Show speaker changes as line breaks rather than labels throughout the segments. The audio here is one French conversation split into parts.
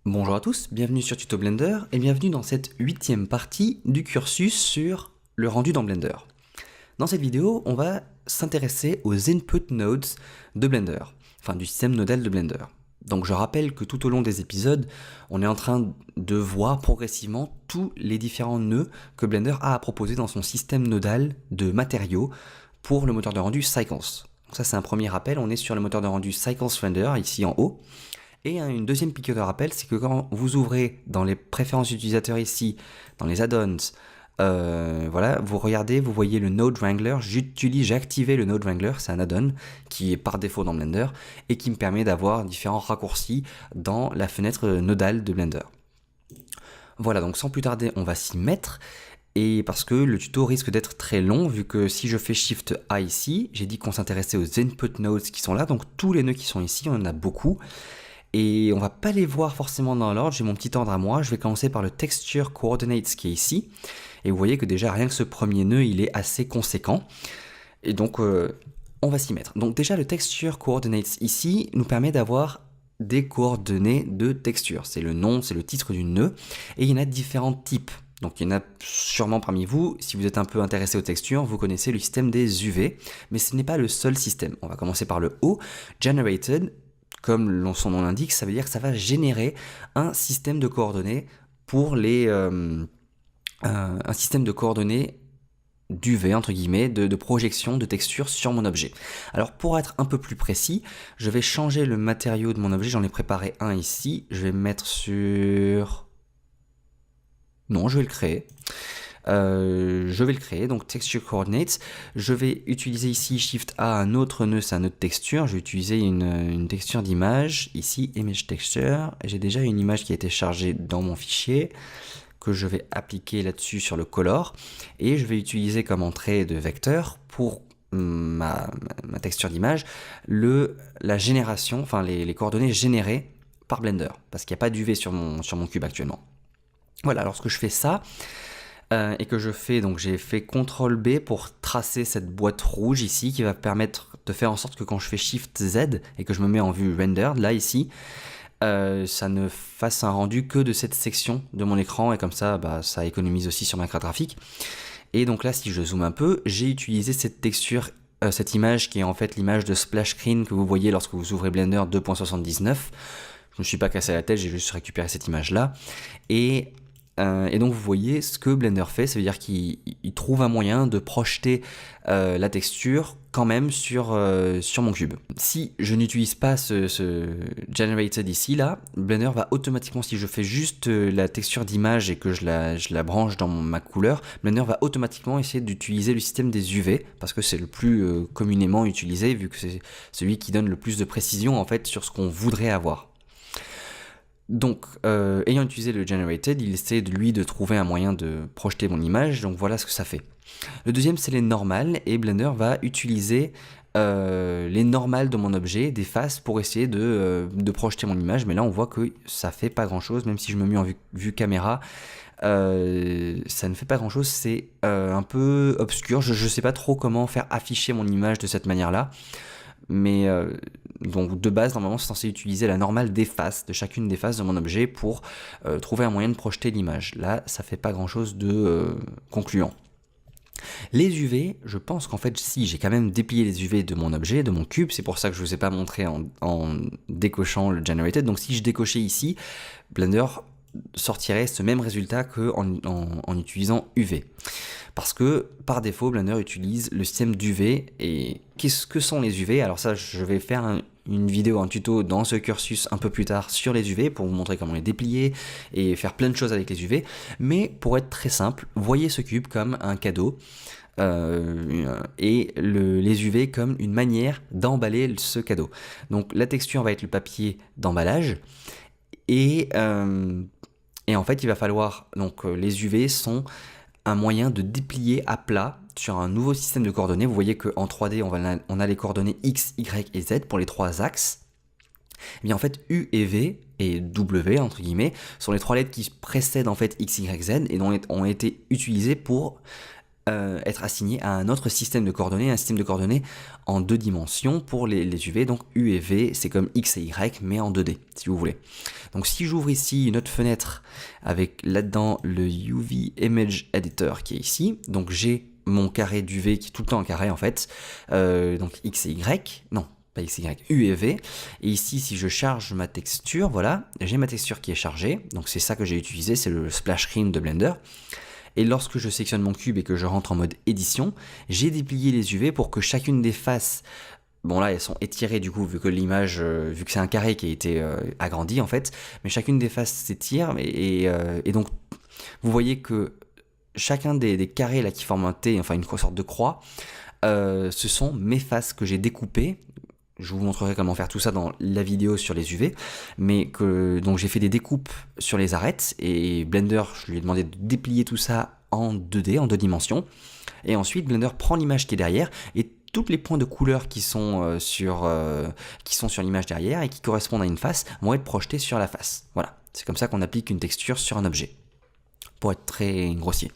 Bonjour à tous, bienvenue sur Tuto Blender et bienvenue dans cette 8e partie du cursus sur le rendu dans Blender. Dans cette vidéo, on va s'intéresser aux input nodes de Blender, enfin du système nodal de Blender. Donc je rappelle que tout au long des épisodes, on est en train de voir progressivement tous les différents nœuds que Blender a à proposer dans son système nodal de matériaux pour le moteur de rendu Cycles. Donc ça c'est un premier rappel, on est sur le moteur de rendu Cycles Render ici en haut. Et une deuxième piqûre de rappel, c'est que quand vous ouvrez dans les préférences utilisateurs ici, dans les add-ons, voilà, vous regardez, vous voyez le Node Wrangler. J'ai activé le Node Wrangler, c'est un add-on qui est par défaut dans Blender et qui me permet d'avoir différents raccourcis dans la fenêtre nodale de Blender. Voilà, donc sans plus tarder, on va s'y mettre. Et parce que le tuto risque d'être très long, vu que si je fais Shift A ici, j'ai dit qu'on s'intéressait aux input nodes qui sont là, donc tous les nœuds qui sont ici, on en a beaucoup. Et on va pas les voir forcément dans l'ordre, j'ai mon petit ordre à moi, je vais commencer par le Texture Coordinates qui est ici. Et vous voyez que déjà rien que ce premier nœud, il est assez conséquent. Et donc on va s'y mettre. Donc déjà le Texture Coordinates ici nous permet d'avoir des coordonnées de texture. C'est le nom, c'est le titre du nœud. Et il y en a différents types. Donc il y en a sûrement parmi vous, si vous êtes un peu intéressé aux textures, vous connaissez le système des UV. Mais ce n'est pas le seul système. On va commencer par le O, Generated. Comme son nom l'indique, ça veut dire que ça va générer un système de coordonnées pour un système de coordonnées d'UV, entre guillemets, de projection de texture sur mon objet. Alors pour être un peu plus précis, je vais changer le matériau de mon objet, j'en ai préparé un ici, je vais me mettre sur... Non, je vais le créer. Donc Texture Coordinates, je vais utiliser ici Shift A, un autre nœud, c'est un nœud de texture, je vais utiliser une texture d'image, ici Image Texture, j'ai déjà une image qui a été chargée dans mon fichier, que je vais appliquer là-dessus sur le color, et je vais utiliser comme entrée de vecteur pour ma texture d'image, la génération, enfin les coordonnées générées par Blender, parce qu'il n'y a pas d'UV sur mon cube actuellement. Voilà, lorsque je fais ça, et que je fais, donc j'ai fait CTRL B pour tracer cette boîte rouge ici qui va permettre de faire en sorte que quand je fais Shift Z et que je me mets en vue rendered, là ici, ça ne fasse un rendu que de cette section de mon écran et comme ça, ça économise aussi sur ma carte graphique. Et donc là, si je zoome un peu, j'ai utilisé cette texture, cette image qui est en fait l'image de splash screen que vous voyez lorsque vous ouvrez Blender 2.79. Je ne me suis pas cassé la tête, j'ai juste récupéré cette image là. Et donc vous voyez ce que Blender fait, ça veut dire qu'il trouve un moyen de projeter la texture quand même sur mon cube. Si je n'utilise pas ce Generated ici, là, Blender va automatiquement, si je fais juste la texture d'image et que je la branche dans ma couleur, Blender va automatiquement essayer d'utiliser le système des UV, parce que c'est le plus communément utilisé, vu que c'est celui qui donne le plus de précision en fait sur ce qu'on voudrait avoir. Donc, ayant utilisé le Generated, il essaie de trouver un moyen de projeter mon image, donc voilà ce que ça fait. Le deuxième, c'est les normales, et Blender va utiliser les normales de mon objet, des faces, pour essayer de projeter mon image, mais là on voit que ça fait pas grand chose, même si je me mets en vue caméra, ça ne fait pas grand chose, c'est un peu obscur, je sais pas trop comment faire afficher mon image de cette manière-là. Mais donc de base, normalement, c'est censé utiliser la normale des faces, de chacune des faces de mon objet pour trouver un moyen de projeter l'image. Là, ça fait pas grand chose de concluant. Les UV, je pense qu'en fait, si j'ai quand même déplié les UV de mon objet, de mon cube, c'est pour ça que je ne vous ai pas montré en décochant le Generated. Donc si je décochais ici, Blender sortirait ce même résultat qu'en utilisant UV. Parce que par défaut, Blender utilise le système d'UV. Et qu'est-ce que sont les UV? Alors ça, je vais faire une vidéo, un tuto dans ce cursus un peu plus tard sur les UV pour vous montrer comment les déplier et faire plein de choses avec les UV. Mais pour être très simple, voyez ce cube comme un cadeau et les UV comme une manière d'emballer ce cadeau. Donc la texture va être le papier d'emballage et en fait il va falloir, donc les UV sont un moyen de déplier à plat sur un nouveau système de coordonnées. Vous voyez qu'en 3D, on a les coordonnées X, Y et Z pour les trois axes. Et bien en fait, U et V et W, entre guillemets, sont les trois lettres qui précèdent en fait X, Y, Z et ont été utilisées pour être assigné à un autre système de coordonnées, un système de coordonnées en 2 dimensions pour les UV. Donc U et V, c'est comme X et Y, mais en 2D, si vous voulez. Donc si j'ouvre ici une autre fenêtre avec là-dedans le UV Image Editor qui est ici, donc j'ai mon carré d'UV qui est tout le temps un carré en fait, donc X et Y, non, pas X et Y, U et V, et ici si je charge ma texture, voilà, j'ai ma texture qui est chargée, donc c'est ça que j'ai utilisé, c'est le Splash Screen de Blender. Et lorsque je sélectionne mon cube et que je rentre en mode édition, j'ai déplié les UV pour que chacune des faces, bon là elles sont étirées du coup vu que l'image, vu que c'est un carré qui a été agrandi en fait, mais chacune des faces s'étire et donc vous voyez que chacun des carrés là qui forment un T, enfin une sorte de croix, ce sont mes faces que j'ai découpées. Je vous montrerai comment faire tout ça dans la vidéo sur les UV, mais donc j'ai fait des découpes sur les arêtes et Blender, je lui ai demandé de déplier tout ça en 2D, en 2 dimensions. Et ensuite, Blender prend l'image qui est derrière et tous les points de couleur qui sont sur l'image derrière et qui correspondent à une face vont être projetés sur la face. Voilà, c'est comme ça qu'on applique une texture sur un objet, pour être très grossier.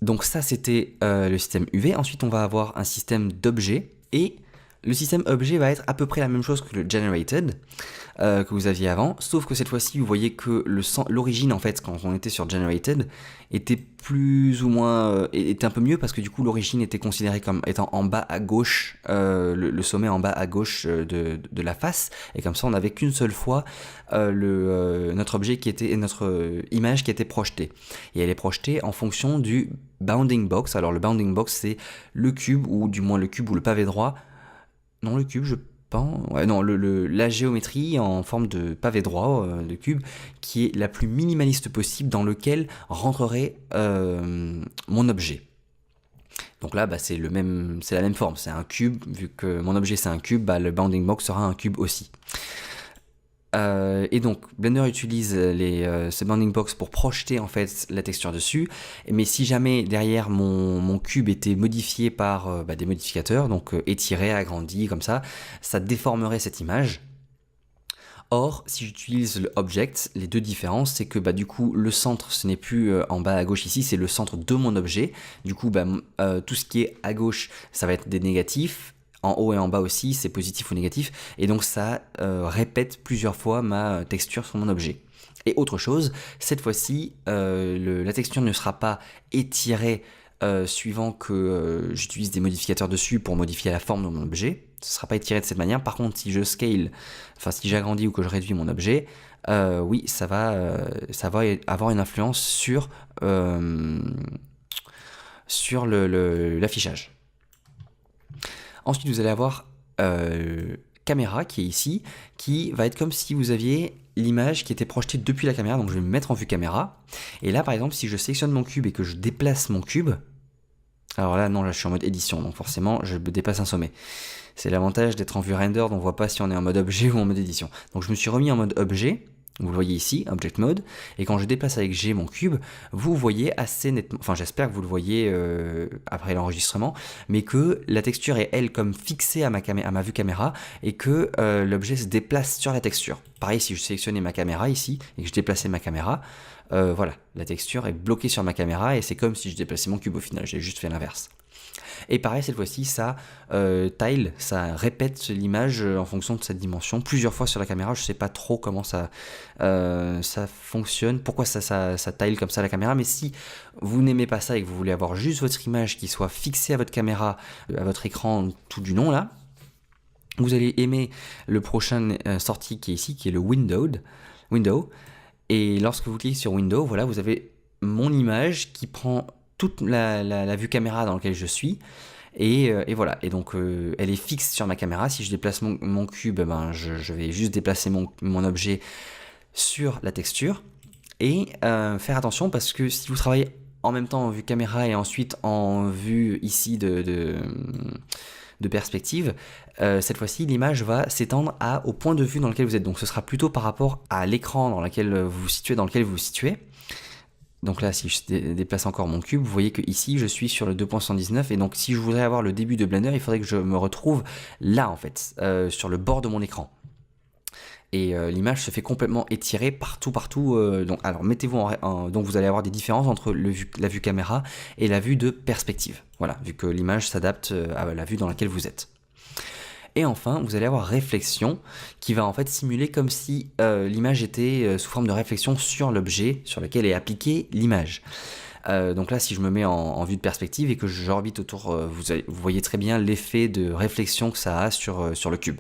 Donc ça, c'était le système UV. Ensuite, on va avoir un système d'objets et le système objet va être à peu près la même chose que le generated que vous aviez avant, sauf que cette fois-ci, vous voyez que l'origine, en fait, quand on était sur generated, était plus ou moins, était un peu mieux parce que du coup, l'origine était considérée comme étant en bas à gauche, le sommet en bas à gauche de la face, et comme ça, on n'avait qu'une seule fois notre objet notre image qui était projetée. Et elle est projetée en fonction du bounding box. Alors, le bounding box, c'est le cube, ou du moins le cube ou le pavé droit. Non, le cube, je pense. Ouais, non, la géométrie en forme de pavé droit de cube qui est la plus minimaliste possible dans lequel rentrerait mon objet. Donc là, bah, c'est la même forme, c'est un cube. Vu que mon objet c'est un cube, bah, le bounding box sera un cube aussi. Et donc Blender utilise ce bounding box pour projeter en fait la texture dessus, mais si jamais derrière mon cube était modifié par des modificateurs, donc étiré, agrandi comme ça déformerait cette image. Or, si j'utilise le object, les deux différences, c'est que du coup le centre ce n'est plus en bas à gauche ici, c'est le centre de mon objet. Du coup tout ce qui est à gauche ça va être des négatifs. En haut et en bas aussi, c'est positif ou négatif, et donc ça répète plusieurs fois ma texture sur mon objet. Et autre chose, cette fois-ci, la texture ne sera pas étirée suivant que j'utilise des modificateurs dessus pour modifier la forme de mon objet. Ce ne sera pas étiré de cette manière. Par contre, si je scale, enfin si j'agrandis ou que je réduis mon objet, oui, ça va avoir une influence sur l'affichage. Ensuite, vous allez avoir caméra qui est ici, qui va être comme si vous aviez l'image qui était projetée depuis la caméra. Donc je vais me mettre en vue caméra. Et là, par exemple, si je sélectionne mon cube et que je déplace mon cube, alors là, non, là je suis en mode édition, donc forcément, je déplace un sommet. C'est l'avantage d'être en vue render, on ne voit pas si on est en mode objet ou en mode édition. Donc je me suis remis en mode objet. Vous le voyez ici, Object Mode, et quand je déplace avec G mon cube, vous voyez assez nettement, enfin j'espère que vous le voyez après l'enregistrement, mais que la texture est elle comme fixée à ma vue caméra, et que l'objet se déplace sur la texture. Pareil, si je sélectionnais ma caméra ici, et que je déplaçais ma caméra, voilà, la texture est bloquée sur ma caméra, et c'est comme si je déplaçais mon cube au final, j'ai juste fait l'inverse. Et pareil, cette fois-ci, ça tile, ça répète l'image en fonction de cette dimension plusieurs fois sur la caméra. Je sais pas trop comment ça fonctionne, pourquoi ça tile comme ça la caméra, mais si vous n'aimez pas ça et que vous voulez avoir juste votre image qui soit fixée à votre caméra, à votre écran tout du long là, vous allez aimer le prochain sortie qui est ici, qui est le Window. Et lorsque vous cliquez sur Window, voilà, vous avez mon image qui prend toute la vue caméra dans laquelle je suis, et voilà, et donc elle est fixe sur ma caméra. Si je déplace mon cube, je vais juste déplacer mon objet sur la texture, et faire attention parce que si vous travaillez en même temps en vue caméra et ensuite en vue ici de perspective, cette fois-ci l'image va s'étendre au point de vue dans lequel vous êtes, donc ce sera plutôt par rapport à l'écran dans lequel vous vous situez. Donc là, si je déplace encore mon cube, vous voyez que ici, je suis sur le 2.119, et donc si je voudrais avoir le début de Blender, il faudrait que je me retrouve là, en fait, sur le bord de mon écran. et l'image se fait complètement étirer partout. Donc, alors mettez-vous donc vous allez avoir des différences entre la vue caméra et la vue de perspective. Voilà, vu que l'image s'adapte à la vue dans laquelle vous êtes. Et enfin, vous allez avoir réflexion qui va en fait simuler comme si l'image était sous forme de réflexion sur l'objet sur lequel est appliquée l'image. Donc là, si je me mets en vue de perspective et que j'orbite autour, vous voyez très bien l'effet de réflexion que ça a sur le cube.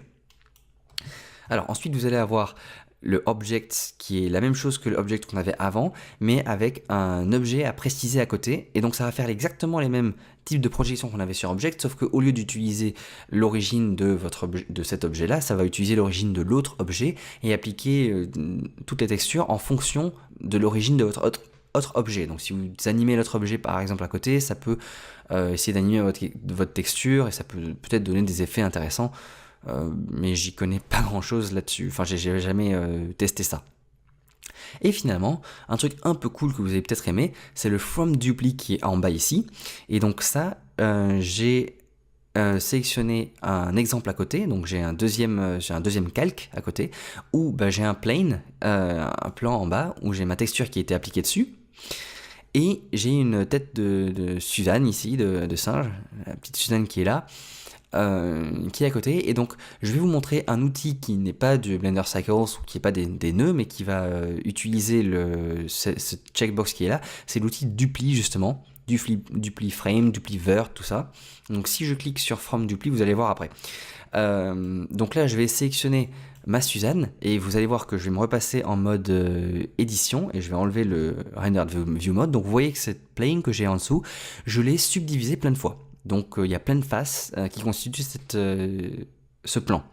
Alors ensuite, vous allez avoir le object qui est la même chose que l'object qu'on avait avant, mais avec un objet à préciser à côté. Et donc ça va faire exactement les mêmes types de projections qu'on avait sur object, sauf qu'au lieu d'utiliser l'origine de cet objet-là, ça va utiliser l'origine de l'autre objet et appliquer toutes les textures en fonction de l'origine de votre autre objet. Donc si vous animez l'autre objet par exemple à côté, ça peut essayer d'animer votre texture et ça peut peut-être donner des effets intéressants. Mais j'y connais pas grand chose là-dessus, enfin j'ai jamais testé ça. Et finalement, un truc un peu cool que vous avez peut-être aimé, c'est le From Dupli qui est en bas ici. Et donc ça, j'ai sélectionné un exemple à côté, donc j'ai un deuxième calque à côté, où j'ai un plane, un plan en bas, où j'ai ma texture qui a été appliquée dessus. Et j'ai une tête de Suzanne ici, de singe, la petite Suzanne qui est là. Qui est à côté, et donc je vais vous montrer un outil qui n'est pas du Blender Cycles ou qui n'est pas des nœuds, mais qui va utiliser ce checkbox qui est là. C'est l'outil Dupli justement, Dupli Frame, Dupli Vert, tout ça. Donc si je clique sur From Dupli, vous allez voir après. Donc là je vais sélectionner ma Suzanne et vous allez voir que je vais me repasser en mode édition et je vais enlever le Rendered View Mode. Donc vous voyez que cette plane que j'ai en dessous, je l'ai subdivisée plein de fois. Donc il y a plein de faces qui constituent ce plan.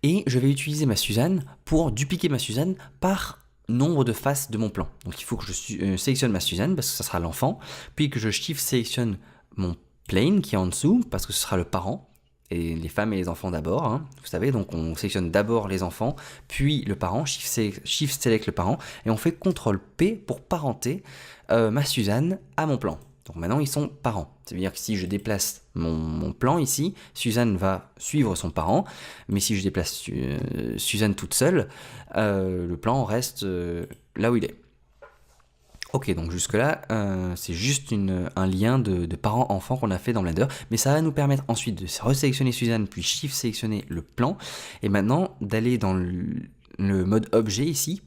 Et je vais utiliser ma Suzanne pour dupliquer ma Suzanne par nombre de faces de mon plan. Donc il faut que je sélectionne ma Suzanne parce que ça sera l'enfant, puis que je shift sélectionne mon plane qui est en dessous parce que ce sera le parent, et les femmes et les enfants d'abord, hein, vous savez, donc on sélectionne d'abord les enfants, puis le parent, shift select le parent, et on fait CTRL P pour parenter ma Suzanne à mon plan. Donc maintenant ils sont parents. C'est-à-dire que si je déplace mon plan ici, Suzanne va suivre son parent, mais si je déplace Suzanne toute seule, le plan reste là où il est. Ok, donc jusque là, c'est juste un lien de parent-enfant qu'on a fait dans Blender, mais ça va nous permettre ensuite de resélectionner Suzanne, puis shift sélectionner le plan, et maintenant d'aller dans le mode objet ici,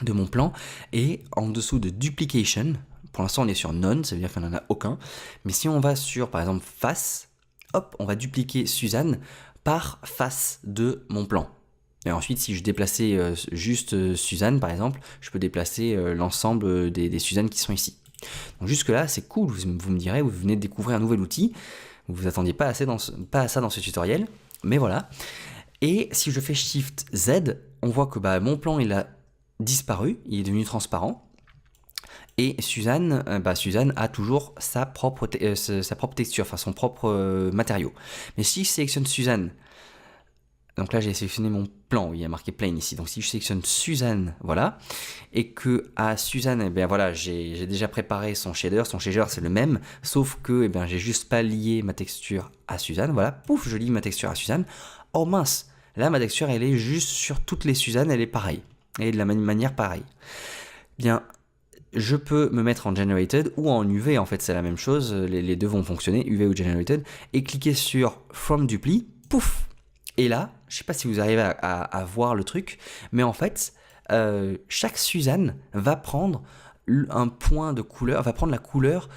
de mon plan, et en dessous de duplication. Pour l'instant, on est sur none, ça veut dire qu'il n'y en a aucun. Mais si on va sur, par exemple, face, hop, on va dupliquer Suzanne par face de mon plan. Et ensuite, si je déplaçais juste Suzanne, par exemple, je peux déplacer l'ensemble des Suzannes qui sont ici. Donc jusque-là, c'est cool, vous me direz, vous venez de découvrir un nouvel outil. Vous ne vous attendiez pas à ça dans ce tutoriel, mais voilà. Et si je fais Shift Z, on voit que mon plan, il a disparu, il est devenu transparent. Et Suzanne a toujours sa propre texture, enfin son propre matériau. Mais si je sélectionne Suzanne, donc là j'ai sélectionné mon plan, il y a marqué plane ici, donc si je sélectionne Suzanne, voilà, et que à Suzanne, voilà, j'ai déjà préparé son shader c'est le même, sauf que j'ai juste pas lié ma texture à Suzanne, voilà, pouf, je lie ma texture à Suzanne, oh mince, là ma texture elle est juste sur toutes les Suzanne, elle est pareille, et de la même manière pareille. Bien, je peux me mettre en Generated ou en UV, en fait c'est la même chose, les deux vont fonctionner, UV ou Generated, et cliquer sur From Dupli, pouf. Et là, je ne sais pas si vous arrivez à voir le truc, mais en fait, chaque Suzanne va prendre un point de couleur, va prendre la couleur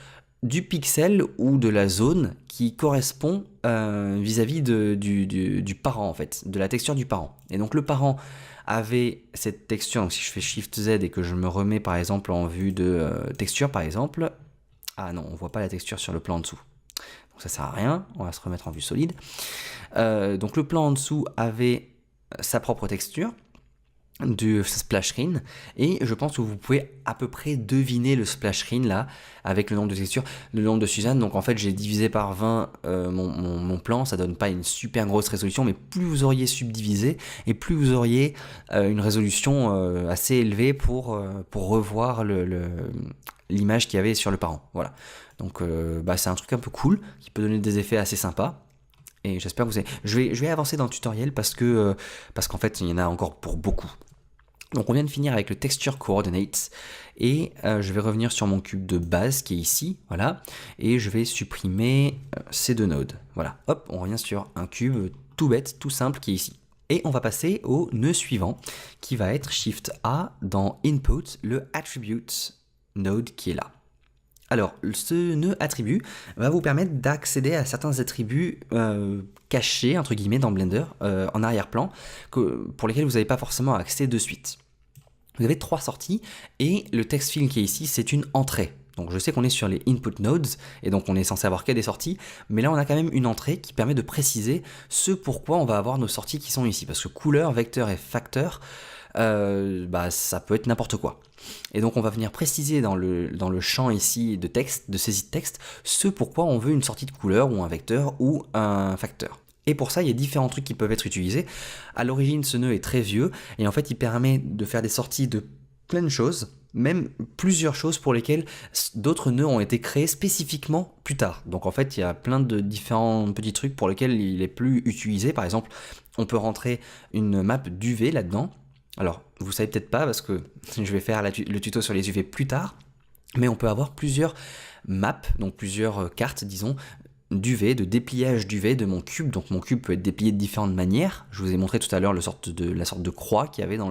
du pixel ou de la zone qui correspond vis-à-vis du parent, en fait, de la texture du parent. Et donc le parent avait cette texture, donc si je fais Shift Z et que je me remets par exemple en vue de texture par exemple, ah non, on voit pas la texture sur le plan en dessous. Donc ça sert à rien, on va se remettre en vue solide. Donc le plan en dessous avait sa propre texture de splash screen et je pense que vous pouvez à peu près deviner le splash screen là avec le nombre de textures, le nombre de Suzanne. Donc en fait j'ai divisé par 20 mon plan, ça donne pas une super grosse résolution, mais plus vous auriez subdivisé et plus vous auriez une résolution assez élevée pour revoir l'image qu'il y avait sur le parent. Voilà, donc c'est un truc un peu cool qui peut donner des effets assez sympas. Et j'espère que vous avez... Je vais avancer dans le tutoriel parce qu'en fait, il y en a encore pour beaucoup. Donc on vient de finir avec le Texture Coordinates et je vais revenir sur mon cube de base qui est ici, voilà, et je vais supprimer ces deux nodes. Voilà, hop, on revient sur un cube tout bête, tout simple qui est ici. Et on va passer au nœud suivant qui va être Shift A dans Input, le Attribute node qui est là. Alors, ce nœud attribut va vous permettre d'accéder à certains attributs cachés, entre guillemets, dans Blender, en arrière-plan, pour lesquels vous n'avez pas forcément accès de suite. Vous avez 3 sorties, et le text field qui est ici, c'est une entrée. Donc je sais qu'on est sur les input nodes, et donc on est censé avoir que des sorties, mais là on a quand même une entrée qui permet de préciser ce pourquoi on va avoir nos sorties qui sont ici, parce que couleur, vecteur et facteur, ça peut être n'importe quoi. Et donc on va venir préciser dans le champ ici de texte, de saisie de texte, ce pourquoi on veut une sortie de couleur ou un vecteur ou un facteur. Et pour ça, il y a différents trucs qui peuvent être utilisés. À l'origine, ce nœud est très vieux et en fait, il permet de faire des sorties de plein de choses, même plusieurs choses pour lesquelles d'autres nœuds ont été créés spécifiquement plus tard. Donc en fait, il y a plein de différents petits trucs pour lesquels il est plus utilisé. Par exemple, on peut rentrer une map d'UV là-dedans. Alors, vous savez peut-être pas parce que je vais faire le tuto sur les UV plus tard, mais on peut avoir plusieurs maps, donc plusieurs cartes, disons, d'UV, de dépliage d'UV de mon cube. Donc mon cube peut être déplié de différentes manières. Je vous ai montré tout à l'heure la sorte de croix qu'il y avait dans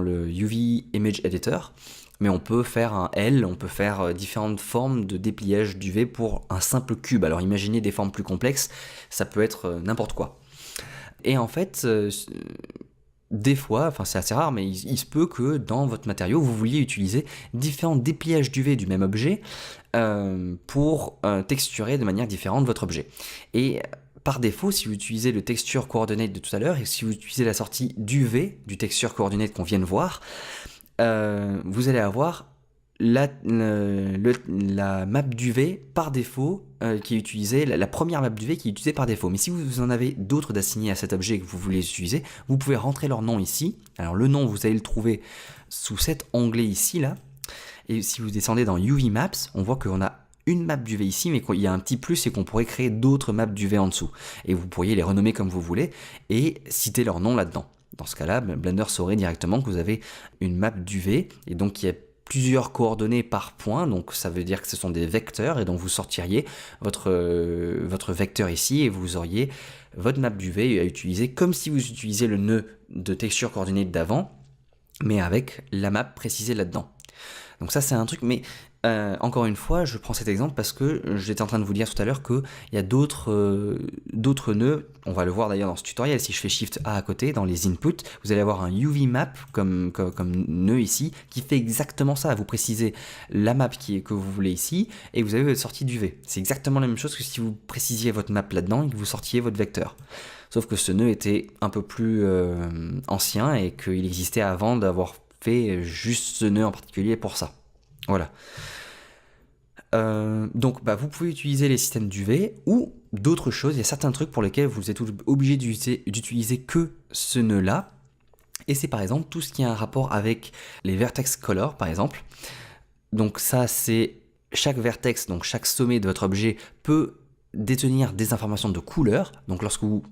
le UV Image Editor. Mais on peut faire un L, on peut faire différentes formes de dépliage d'UV pour un simple cube. Alors imaginez des formes plus complexes, ça peut être n'importe quoi. Et en fait, des fois, enfin c'est assez rare, mais il se peut que dans votre matériau, vous vouliez utiliser différents dépliages d'UV du même objet pour texturer de manière différente votre objet. Et par défaut, si vous utilisez le Texture Coordinate de tout à l'heure, et si vous utilisez la sortie d'UV du Texture Coordinate qu'on vient de voir, vous allez avoir la map d'UV par défaut qui est utilisée, la première map d'UV qui est utilisée par défaut. Mais si vous en avez d'autres d'assignés à cet objet que vous voulez utiliser, vous pouvez rentrer leur nom ici. Alors le nom, vous allez le trouver sous cet onglet ici, là. Et si vous descendez dans UV Maps, on voit qu'on a une map d'UV ici, mais qu'il y a un petit plus et qu'on pourrait créer d'autres maps d'UV en dessous. Et vous pourriez les renommer comme vous voulez et citer leur nom là-dedans. Dans ce cas-là, Blender saurait directement que vous avez une map d'UV et donc il y a plusieurs coordonnées par point, donc ça veut dire que ce sont des vecteurs et donc vous sortiriez votre vecteur ici et vous auriez votre map d'UV à utiliser comme si vous utilisiez le nœud de texture coordinate d'avant, mais avec la map précisée là-dedans. Donc ça c'est un truc, mais encore une fois, je prends cet exemple parce que j'étais en train de vous dire tout à l'heure qu'il y a d'autres nœuds, on va le voir d'ailleurs dans ce tutoriel, si je fais Shift A à côté, dans les inputs, vous allez avoir un UV map comme nœud ici, qui fait exactement ça, vous précisez la map que vous voulez ici, et vous avez votre sortie d'UV. C'est exactement la même chose que si vous précisiez votre map là-dedans et que vous sortiez votre vecteur. Sauf que ce nœud était un peu plus ancien et qu'il existait avant d'avoir fait juste ce nœud en particulier pour ça. Voilà. Donc vous pouvez utiliser les systèmes d'UV ou d'autres choses. Il y a certains trucs pour lesquels vous êtes obligé d'utiliser que ce nœud là, et c'est par exemple tout ce qui a un rapport avec les vertex color par exemple. Donc ça c'est chaque vertex, donc chaque sommet de votre objet peut détenir des informations de couleur. Donc lorsque vous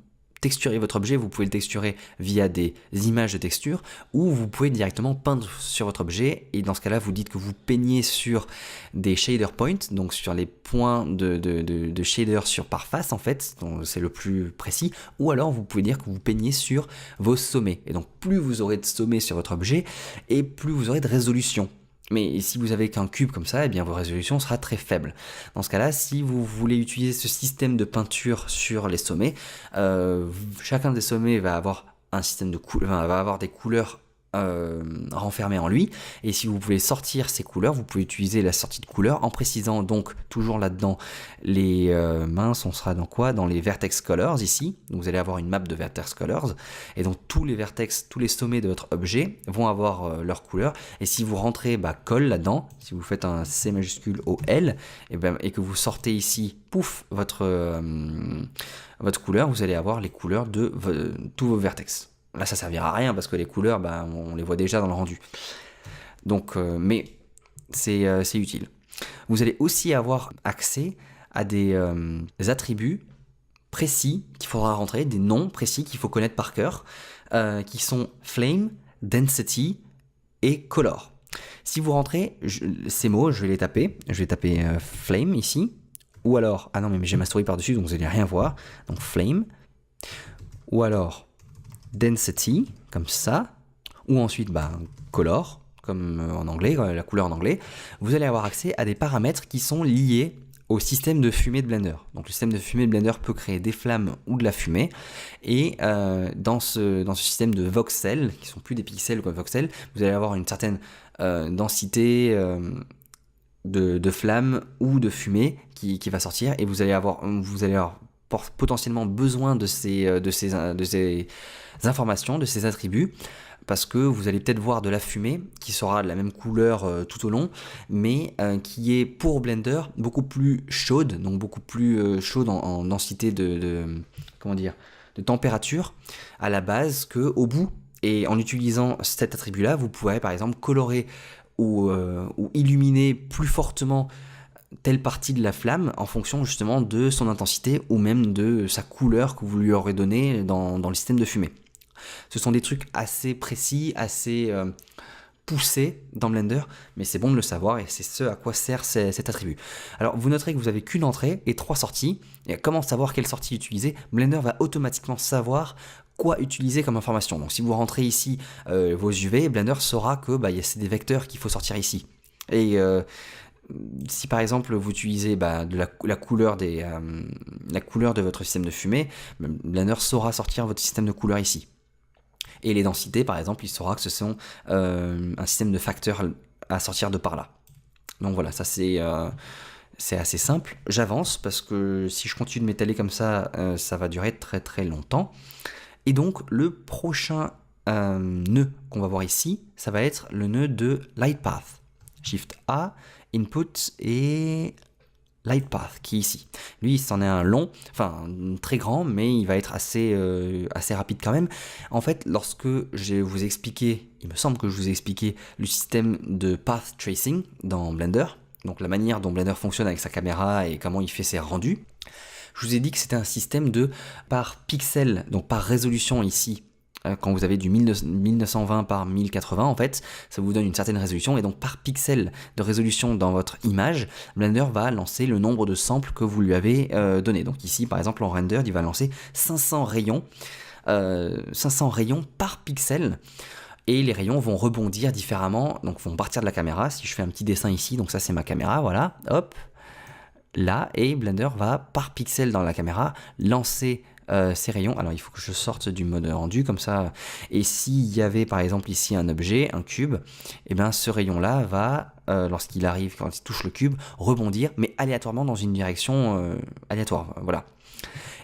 texturez votre objet, vous pouvez le texturer via des images de texture ou vous pouvez directement peindre sur votre objet, et dans ce cas-là vous dites que vous peignez sur des shader points, donc sur les points de shader par face en fait, c'est le plus précis, ou alors vous pouvez dire que vous peignez sur vos sommets, et donc plus vous aurez de sommets sur votre objet et plus vous aurez de résolution. Mais si vous avez qu'un cube comme ça, eh bien votre résolution sera très faible. Dans ce cas-là, si vous voulez utiliser ce système de peinture sur les sommets, chacun des sommets va avoir un système de va avoir des couleurs renfermées en lui. Et si vous voulez sortir ces couleurs, vous pouvez utiliser la sortie de couleurs en précisant donc toujours là-dedans les on sera dans quoi? Dans les vertex colors ici. Donc vous allez avoir une map de vertex colors et donc tous les vertex, tous les sommets de votre objet vont avoir leur couleur. Et si vous rentrez coll là-dedans, si vous faites un C majuscule au L et que vous sortez ici, pouf, votre couleur, vous allez avoir les couleurs de tous vos vertex. Là, ça servira à rien parce que les couleurs, on les voit déjà dans le rendu. Donc, mais c'est utile. Vous allez aussi avoir accès à des attributs précis qu'il faudra rentrer, des noms précis qu'il faut connaître par cœur, qui sont Flame, Density et Color. Si vous rentrez ces mots, je vais les taper. Je vais taper Flame ici. Ou alors, ah non mais j'ai ma souris par-dessus, donc vous n'allez rien voir. Donc Flame. Ou alors Density, comme ça. Ou ensuite Color, comme en anglais, la couleur en anglais. Vous allez avoir accès à des paramètres qui sont liés au système de fumée de Blender. Donc le système de fumée de Blender peut créer des flammes ou de la fumée. Et dans ce système de voxels, qui sont plus des pixels comme voxels, vous allez avoir une certaine densité de flammes ou de fumée qui va sortir. Et vous allez avoir potentiellement besoin de ces informations, de ces attributs, parce que vous allez peut-être voir de la fumée qui sera de la même couleur tout au long, mais qui est pour Blender beaucoup plus chaude, donc beaucoup plus chaude en densité de température à la base qu'au bout. Et en utilisant cet attribut-là, vous pourrez par exemple colorer ou illuminer plus fortement telle partie de la flamme en fonction justement de son intensité ou même de sa couleur que vous lui aurez donnée dans le système de fumée. Ce sont des trucs assez précis, assez poussés dans Blender, mais c'est bon de le savoir et c'est ce à quoi sert cet attribut. Alors vous noterez que vous n'avez qu'une entrée et 3 sorties. Et comment savoir quelle sortie utiliser? Blender va automatiquement savoir quoi utiliser comme information. Donc si vous rentrez ici vos UV, Blender saura que c'est des vecteurs qu'il faut sortir ici. Et si par exemple vous utilisez la couleur de votre système de fumée, Blender saura sortir votre système de couleur ici. Et les densités, par exemple, il saura que ce sont un système de facteurs à sortir de par là. Donc voilà, ça c'est assez simple. J'avance parce que si je continue de m'étaler comme ça, ça va durer très très longtemps. Et donc le prochain nœud qu'on va voir ici, ça va être le nœud de Lightpath. Shift A, Input et Lightpath qui est ici. Lui, c'en est un long, très grand, mais il va être assez rapide quand même. En fait, lorsque je vous ai expliqué, il me semble que je vous ai expliqué le système de Path Tracing dans Blender, donc la manière dont Blender fonctionne avec sa caméra et comment il fait ses rendus, je vous ai dit que c'était un système de par pixel, donc par résolution ici. Quand vous avez du 1920 par 1080, en fait, ça vous donne une certaine résolution, et donc par pixel de résolution dans votre image, Blender va lancer le nombre de samples que vous lui avez donné. Donc ici, par exemple, en render, il va lancer 500 rayons par pixel, et les rayons vont rebondir différemment, donc vont partir de la caméra. Si je fais un petit dessin ici, donc ça c'est ma caméra, voilà, hop, là, et Blender va par pixel dans la caméra lancer ces rayons. Alors il faut que je sorte du mode rendu comme ça, et s'il y avait par exemple ici un objet, un cube, et bien ce rayon là va lorsqu'il arrive, quand il touche le cube, rebondir mais aléatoirement dans une direction aléatoire, voilà.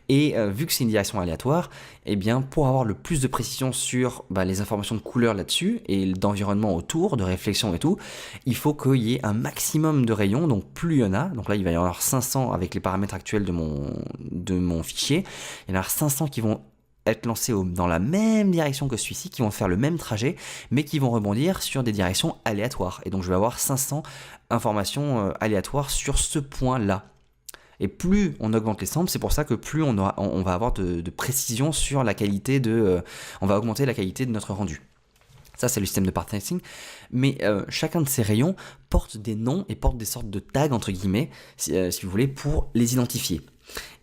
Et vu que c'est une direction aléatoire, et bien pour avoir le plus de précision sur les informations de couleur là-dessus et d'environnement autour, de réflexion et tout, il faut qu'il y ait un maximum de rayons, donc plus il y en a, donc là il va y en avoir 500 avec les paramètres actuels de mon fichier, il y en a 500 qui vont être lancés dans la même direction que celui-ci, qui vont faire le même trajet, mais qui vont rebondir sur des directions aléatoires. Et donc je vais avoir 500 informations aléatoires sur ce point-là. Et plus on augmente les samples, c'est pour ça que plus on va avoir de précision sur la qualité on va augmenter la qualité de notre rendu. Ça, c'est le système de path tracing. Mais chacun de ces rayons porte des noms et porte des sortes de tags, entre guillemets, si vous voulez, pour les identifier.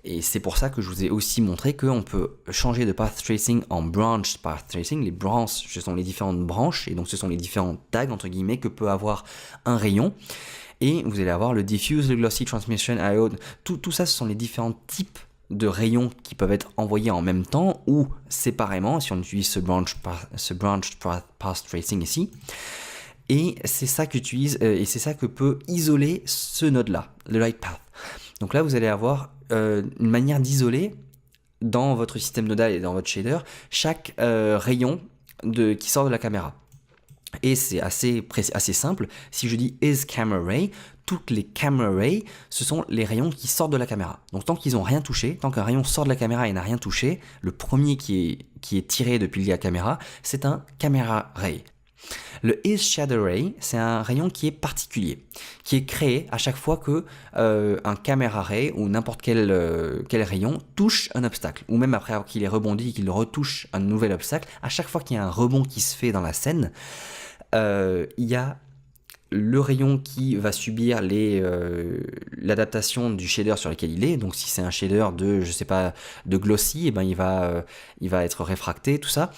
Et c'est pour ça que je vous ai aussi montré qu'on peut changer de path tracing en branch path tracing. Les branches, ce sont les différentes branches, et donc ce sont les différents tags, entre guillemets, que peut avoir un rayon. Et vous allez avoir le diffuse, le glossy, transmission, iode. Tout ça, ce sont les différents types de rayons qui peuvent être envoyés en même temps ou séparément, si on utilise ce branch path tracing ici. Et c'est ça qu'utilise, et c'est ça que peut isoler ce node-là, le light path. Donc là, vous allez avoir une manière d'isoler dans votre système nodal et dans votre shader chaque rayon qui sort de la caméra. Et c'est assez simple. Si je dis is camera ray, toutes les camera rays, ce sont les rayons qui sortent de la caméra. Donc tant qu'ils n'ont rien touché, tant qu'un rayon sort de la caméra et n'a rien touché, le premier qui est tiré depuis la caméra, c'est un camera ray. Le isShadowRay, c'est un rayon qui est particulier, qui est créé à chaque fois que un camera ray ou n'importe quel rayon touche un obstacle, ou même après qu'il ait rebondi et qu'il retouche un nouvel obstacle. À chaque fois qu'il y a un rebond qui se fait dans la scène, il y a le rayon qui va subir l'adaptation du shader sur lequel il est. Donc si c'est un shader de, je sais pas, de glossy, et ben il va être réfracté, tout ça.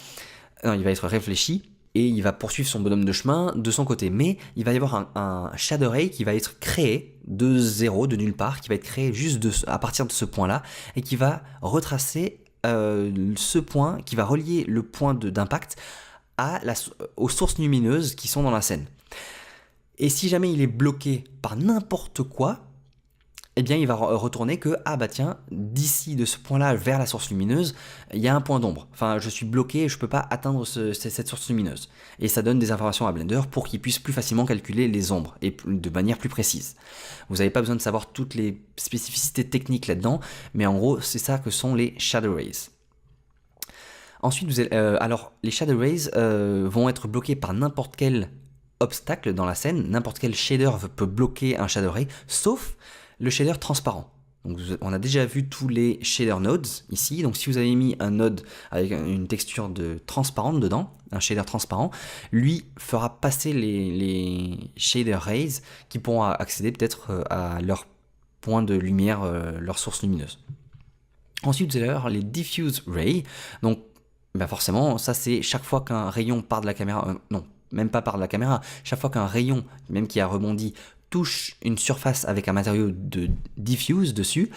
Non, il va être réfléchi et il va poursuivre son bonhomme de chemin de son côté. Mais il va y avoir un shadow ray qui va être créé de zéro, de nulle part, qui va être créé juste à partir de ce point-là et qui va retracer ce point, qui va relier le point d'impact aux sources lumineuses qui sont dans la scène. Et si jamais il est bloqué par n'importe quoi, eh bien il va retourner que, ah bah tiens, d'ici de ce point-là vers la source lumineuse, il y a un point d'ombre. Enfin, je suis bloqué et je ne peux pas atteindre cette source lumineuse. Et ça donne des informations à Blender pour qu'il puisse plus facilement calculer les ombres et de manière plus précise. Vous n'avez pas besoin de savoir toutes les spécificités techniques là-dedans, mais en gros, c'est ça que sont les Shadow Rays. Ensuite, alors les Shadow Rays vont être bloqués par n'importe quel obstacle dans la scène, n'importe quel shader peut bloquer un shadow ray, sauf le shader transparent. Donc, on a déjà vu tous les shader nodes ici, donc si vous avez mis un node avec une texture transparente dedans, un shader transparent, lui fera passer les shader rays qui pourront accéder peut-être à leur point de lumière, leur source lumineuse. Ensuite, vous allez avoir les diffuse rays, donc ben forcément, ça c'est chaque fois qu'un rayon part de la caméra, non, même pas par la caméra, chaque fois qu'un rayon, même qui a rebondi, touche une surface avec un matériau de diffuse dessus,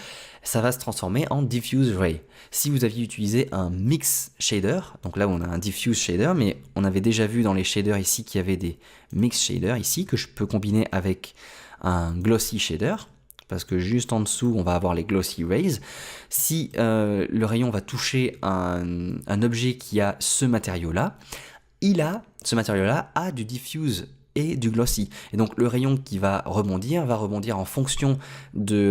ça va se transformer en diffuse ray. Si vous aviez utilisé un mix shader, donc là on a un diffuse shader, mais on avait déjà vu dans les shaders ici qu'il y avait des mix shaders ici que je peux combiner avec un glossy shader, parce que juste en dessous on va avoir les glossy rays. Si le rayon va toucher un objet qui a ce matériau là, ce matériau-là a du diffuse et du glossy. Et donc le rayon qui va rebondir en fonction du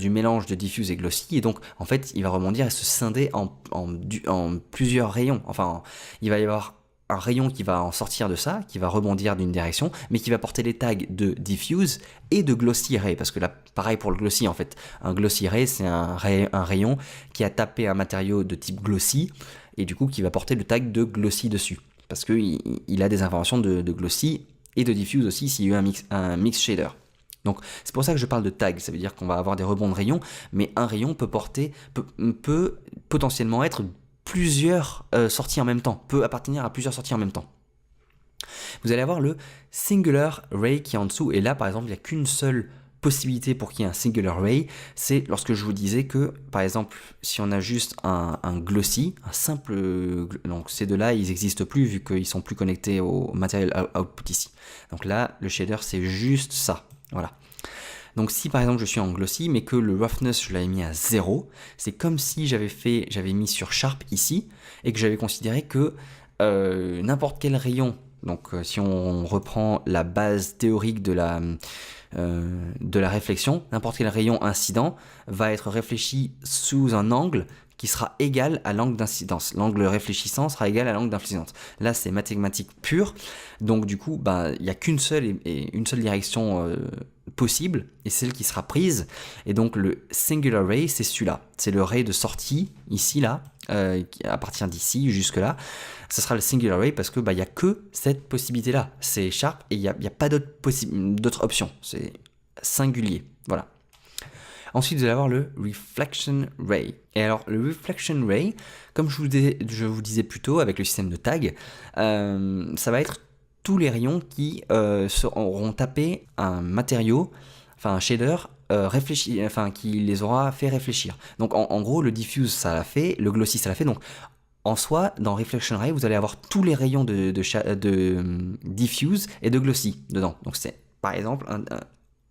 mélange de diffuse et glossy. Et donc en fait il va rebondir et se scinder en plusieurs rayons. Enfin, il va y avoir un rayon qui va en sortir de ça, qui va rebondir d'une direction, mais qui va porter les tags de diffuse et de glossy ray, parce que là, pareil pour le glossy en fait. Un glossy ray, c'est un rayon qui a tapé un matériau de type glossy, et du coup qui va porter le tag de glossy dessus, parce qu'il a des informations de glossy et de diffuse aussi s'il y a eu un mix shader. Donc c'est pour ça que je parle de tag, ça veut dire qu'on va avoir des rebonds de rayons, mais un rayon peut potentiellement être plusieurs sorties en même temps, peut appartenir à plusieurs sorties en même temps. Vous allez avoir le singular ray qui est en dessous, et là par exemple il n'y a qu'une seule possibilité pour qu'il y ait un singular ray, c'est lorsque je vous disais que par exemple si on a juste un glossy, un simple, donc ces deux là ils n'existent plus vu qu'ils sont plus connectés au material output ici. Donc là le shader c'est juste ça, voilà. Donc si par exemple je suis en glossy mais que le roughness je l'avais mis à 0, c'est comme si j'avais mis sur sharp ici et que j'avais considéré que n'importe quel rayon, donc si on reprend la base théorique de la réflexion, n'importe quel rayon incident va être réfléchi sous un angle qui sera égal à l'angle d'incidence. L'angle réfléchissant sera égal à l'angle d'incidence. Là, c'est mathématique pure. Donc, du coup, il n'y a qu'une seule et une seule direction possible, et celle qui sera prise. Et donc, le singular ray, c'est celui-là. C'est le ray de sortie, ici, là, à partir d'ici, jusque-là. Ce sera le singular ray parce que il n'y a que cette possibilité-là. C'est sharp et il n'y a pas d'autres options. C'est singulier. Voilà. Ensuite, vous allez avoir le Reflection Ray. Et alors, le Reflection Ray, comme je vous disais plus tôt avec le système de tag, ça va être tous les rayons qui auront tapé un matériau, enfin un shader, qui les aura fait réfléchir. Donc, en gros, le diffuse, ça l'a fait, le glossy, ça l'a fait. Donc, en soi, dans Reflection Ray, vous allez avoir tous les rayons de diffuse et de glossy dedans. Donc, c'est par exemple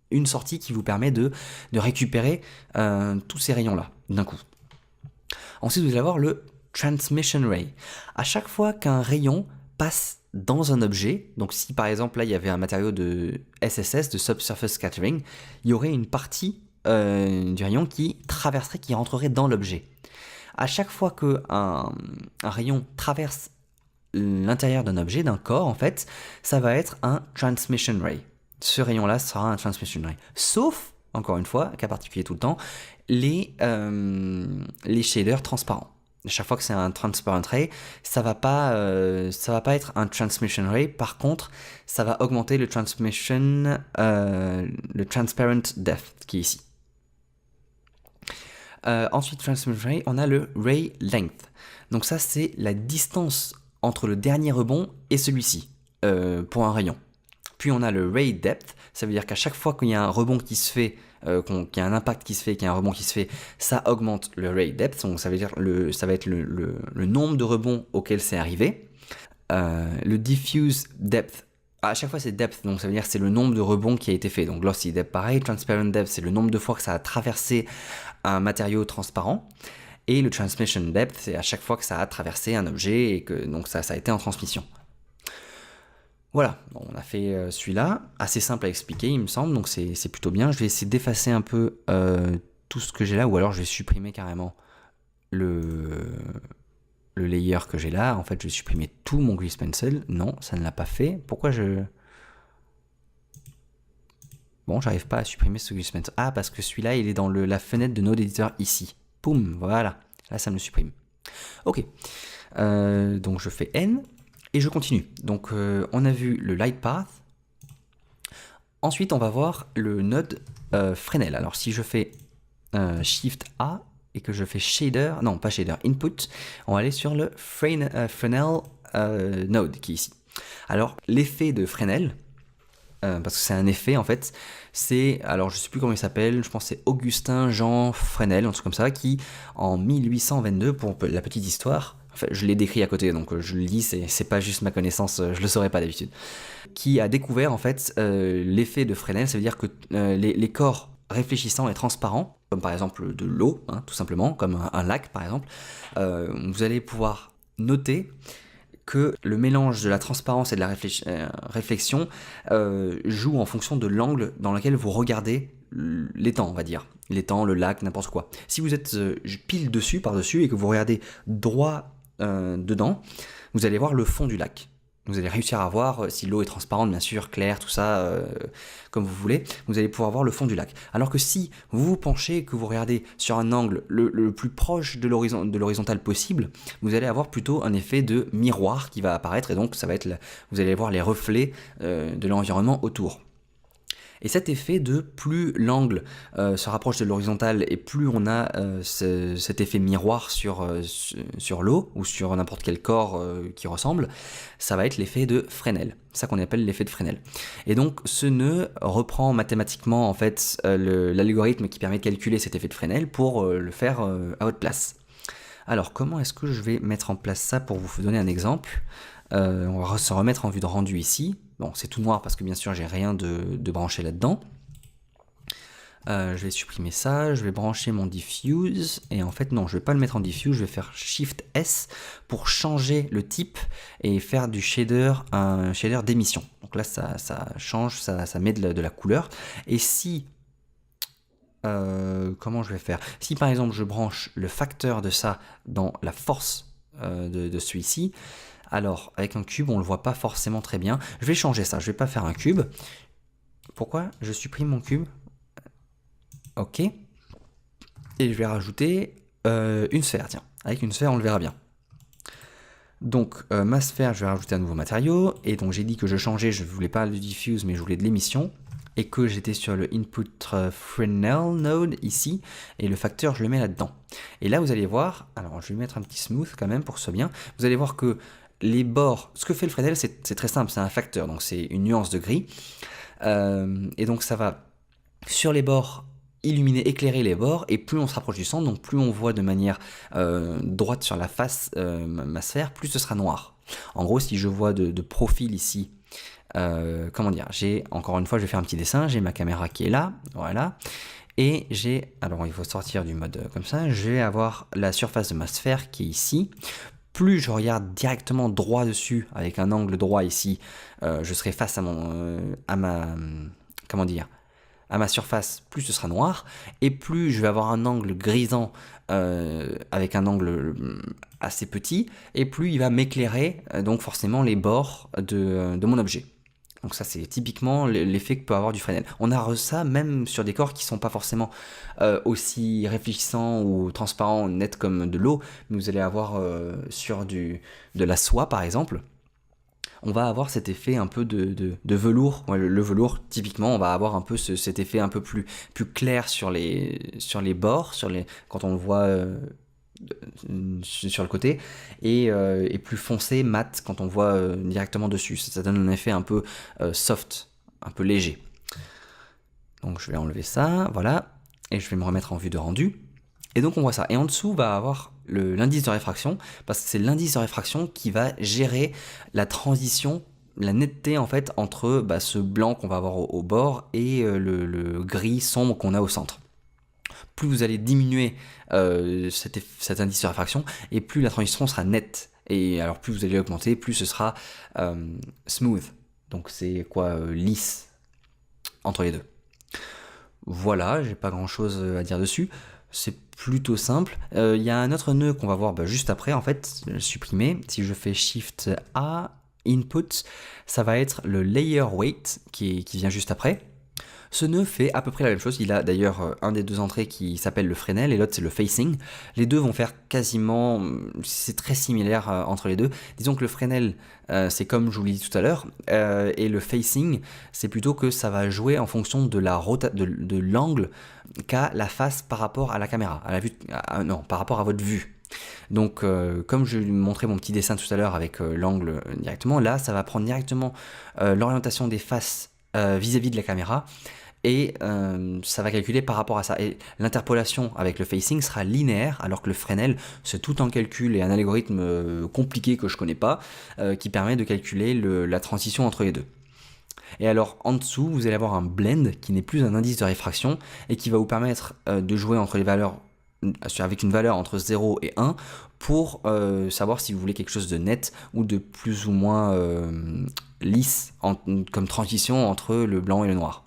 une sortie qui vous permet de récupérer tous ces rayons-là d'un coup. Ensuite, vous allez avoir le Transmission Ray. À chaque fois qu'un rayon passe dans un objet, donc si par exemple là il y avait un matériau de SSS, de Subsurface Scattering, il y aurait une partie du rayon qui rentrerait dans l'objet. À chaque fois qu'un rayon traverse l'intérieur d'un objet, d'un corps en fait, ça va être un transmission ray. Ce rayon-là sera un transmission ray. Sauf, encore une fois, cas particulier tout le temps, les shaders transparents. Chaque fois que c'est un transparent ray, ça va pas être un transmission ray. Par contre, ça va augmenter le transparent depth qui est ici. Ensuite, transmission ray, on a le ray length. Donc ça, c'est la distance entre le dernier rebond et celui-ci pour un rayon. Puis on a le ray depth, ça veut dire qu'à chaque fois qu'il y a un rebond qui se fait, qu'il y a un impact qui se fait, qu'il y a un rebond qui se fait, ça augmente le ray depth, donc ça veut dire ça va être le nombre de rebonds auxquels c'est arrivé. Le diffuse depth, à chaque fois c'est depth, donc ça veut dire que c'est le nombre de rebonds qui a été fait. Donc glossy depth pareil, transparent depth c'est le nombre de fois que ça a traversé un matériau transparent. Et le transmission depth, c'est à chaque fois que ça a traversé un objet et que donc ça a été en transmission. Voilà, bon, on a fait celui-là, assez simple à expliquer il me semble, donc c'est plutôt bien. Je vais essayer d'effacer un peu tout ce que j'ai là, ou alors je vais supprimer carrément le layer que j'ai là. En fait, je vais supprimer tout mon grease pencil. Non, ça ne l'a pas fait. Pourquoi je... Bon, j'arrive pas à supprimer ce grease pencil. Ah, parce que celui-là, il est dans la fenêtre de Node Editor ici. Poum, voilà. Là, ça me le supprime. Ok. Donc, je fais N. Et je continue. Donc, on a vu le light path. Ensuite, on va voir le node Fresnel. Alors, si je fais Shift A et que je fais shader, non, pas shader, input, on va aller sur le Fresnel node qui est ici. Alors, l'effet de Fresnel, parce que c'est un effet en fait, c'est, alors je sais plus comment il s'appelle, je pense que c'est Augustin Jean Fresnel, un truc comme ça, qui en 1822, pour la petite histoire, enfin, je l'ai décrit à côté, donc je le lis, c'est pas juste ma connaissance, je le saurais pas d'habitude, qui a découvert en fait l'effet de Fresnel, ça veut dire que les corps réfléchissants et transparents, comme par exemple de l'eau, hein, tout simplement, comme un lac par exemple, vous allez pouvoir noter que le mélange de la transparence et de la réflexion joue en fonction de l'angle dans lequel vous regardez l'étang, on va dire. L'étang, le lac, n'importe quoi. Si vous êtes pile dessus, par-dessus, et que vous regardez droit dedans, vous allez voir le fond du lac. Vous allez réussir à voir, si l'eau est transparente, bien sûr, claire, tout ça, comme vous voulez, vous allez pouvoir voir le fond du lac. Alors que si vous vous penchez et que vous regardez sur un angle le plus proche de l'horizontale possible, vous allez avoir plutôt un effet de miroir qui va apparaître, et donc ça va être vous allez voir les reflets de l'environnement autour. Et cet effet de plus l'angle se rapproche de l'horizontale et plus on a cet effet miroir sur l'eau ou sur n'importe quel corps qui ressemble, ça va être l'effet de Fresnel. C'est ça qu'on appelle l'effet de Fresnel. Et donc ce nœud reprend mathématiquement en fait l'algorithme qui permet de calculer cet effet de Fresnel pour le faire à votre place. Alors comment est-ce que je vais mettre en place ça pour vous donner un exemple? On va se remettre en vue de rendu ici. Bon, c'est tout noir parce que bien sûr j'ai rien de branché là-dedans. Je vais supprimer ça, je vais brancher mon diffuse, et en fait non, je vais pas le mettre en diffuse, je vais faire Shift S pour changer le type et faire du shader, un shader d'émission. Donc là ça change, ça met de la couleur. Et si, comment je vais faire? Si par exemple je branche le facteur de ça dans la force de celui-ci, alors avec un cube on le voit pas forcément très bien. Je vais changer ça, je vais pas faire un cube. Pourquoi je supprime mon cube? Ok. Et je vais rajouter une sphère, tiens. Avec une sphère on le verra bien. Donc ma sphère, je vais rajouter un nouveau matériau. Et donc j'ai dit que je changeais, je voulais pas le diffuse mais je voulais de l'émission. Et que j'étais sur le input Fresnel node ici, et le facteur je le mets là-dedans. Et là vous allez voir, alors je vais mettre un petit smooth quand même pour que ce soit bien, vous allez voir que les bords, ce que fait le Fresnel c'est très simple, c'est un facteur, donc c'est une nuance de gris, et donc ça va sur les bords illuminer, éclairer les bords, et plus on se rapproche du centre, donc plus on voit de manière droite sur la face ma sphère, plus ce sera noir. En gros si je vois de profil ici, comment dire, j'ai, encore une fois je vais faire un petit dessin, j'ai ma caméra qui est là, voilà, et j'ai, alors il faut sortir du mode comme ça, je vais avoir la surface de ma sphère qui est ici. Plus je regarde directement droit dessus, avec un angle droit ici, je serai face à ma, comment dire, à ma surface, plus ce sera noir, et plus je vais avoir un angle grisant avec un angle assez petit, et plus il va m'éclairer donc forcément les bords de mon objet. Donc ça c'est typiquement l'effet que peut avoir du Fresnel. On a ça même sur des corps qui sont pas forcément aussi réfléchissants ou transparents, nets comme de l'eau, mais vous allez avoir sur de la soie par exemple, on va avoir cet effet un peu de velours. Ouais, le velours, typiquement, on va avoir un peu cet effet un peu plus clair sur les bords, quand on le voit sur le côté, et plus foncé, mat, quand on le voit directement dessus. Ça donne un effet un peu soft, un peu léger. Donc je vais enlever ça, voilà, et je vais me remettre en vue de rendu. Et donc on voit ça. Et en dessous, on va avoir l'indice de réfraction, parce que c'est l'indice de réfraction qui va gérer la transition, la netteté en fait, entre ce blanc qu'on va avoir au bord et le gris sombre qu'on a au centre. Plus vous allez diminuer cet indice de réfraction, et plus la transition sera nette. Et alors plus vous allez augmenter, plus ce sera smooth. Donc c'est quoi, lisse entre les deux. Voilà, j'ai pas grand chose à dire dessus. C'est plutôt simple. Il y a un autre nœud qu'on va voir juste après, en fait, supprimer. Si je fais Shift A, Input, ça va être le Layer Weight qui vient juste après. Ce nœud fait à peu près la même chose. Il a d'ailleurs un des deux entrées qui s'appelle le Fresnel et l'autre c'est le Facing. Les deux vont faire quasiment, c'est très similaire entre les deux. Disons que le Fresnel c'est comme je vous l'ai dit tout à l'heure, et le Facing c'est plutôt que ça va jouer en fonction de de l'angle qu'a la face par rapport à la caméra, à la vue, non, par rapport à votre vue. Donc comme je lui montrais mon petit dessin tout à l'heure avec l'angle directement, là ça va prendre directement l'orientation des faces vis-à-vis de la caméra, et ça va calculer par rapport à ça. Et l'interpolation avec le facing sera linéaire, alors que le Fresnel, c'est tout un calcul et un algorithme compliqué que je connais pas, qui permet de calculer la transition entre les deux. Et alors en dessous, vous allez avoir un blend qui n'est plus un indice de réfraction et qui va vous permettre de jouer entre les valeurs avec une valeur entre 0 et 1 pour savoir si vous voulez quelque chose de net ou de plus ou moins lisse comme transition entre le blanc et le noir.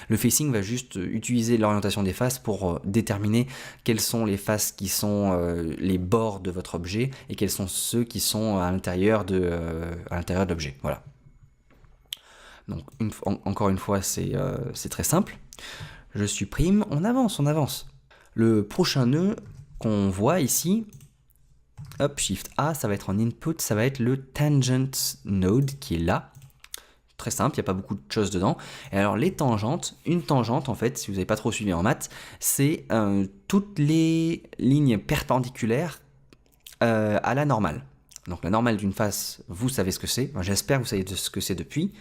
Le facing va juste utiliser l'orientation des faces pour déterminer quelles sont les faces qui sont les bords de votre objet et quels sont ceux qui sont à l'intérieur de l'objet. Voilà. Donc encore une fois, c'est très simple. Je supprime, on avance. Le prochain nœud qu'on voit ici, hop, Shift A, ça va être en input, ça va être le tangent node qui est là. Très simple, il n'y a pas beaucoup de choses dedans. Et alors les tangentes, une tangente en fait, si vous n'avez pas trop suivi en maths, c'est toutes les lignes perpendiculaires à la normale. Donc la normale d'une face, vous savez ce que c'est, enfin, j'espère que vous savez ce que c'est depuis.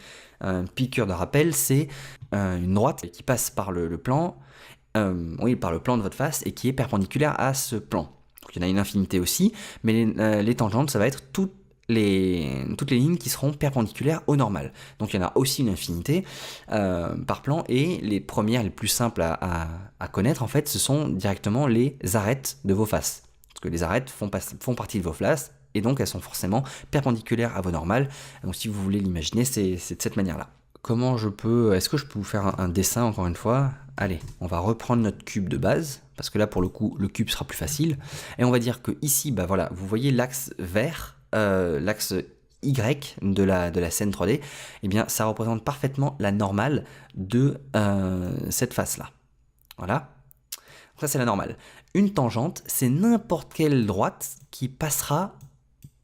Piqûre de rappel, c'est une droite qui passe par le plan, par le plan de votre face et qui est perpendiculaire à ce plan. Donc il y en a une infinité aussi, mais les tangentes, ça va être toutes les lignes qui seront perpendiculaires au normal. Donc il y en a aussi une infinité par plan, et les premières, les plus simples à connaître, en fait, ce sont directement les arêtes de vos faces. Parce que les arêtes font partie de vos faces, et donc elles sont forcément perpendiculaires à vos normales. Donc si vous voulez l'imaginer, c'est de cette manière-là. Est-ce que je peux vous faire un dessin encore une fois? Allez, on va reprendre notre cube de base, parce que là pour le coup, le cube sera plus facile. Et on va dire que ici, voilà, vous voyez l'axe vert, l'axe Y de la scène 3D, eh bien ça représente parfaitement la normale de cette face-là. Voilà. Ça c'est la normale. Une tangente, c'est n'importe quelle droite qui passera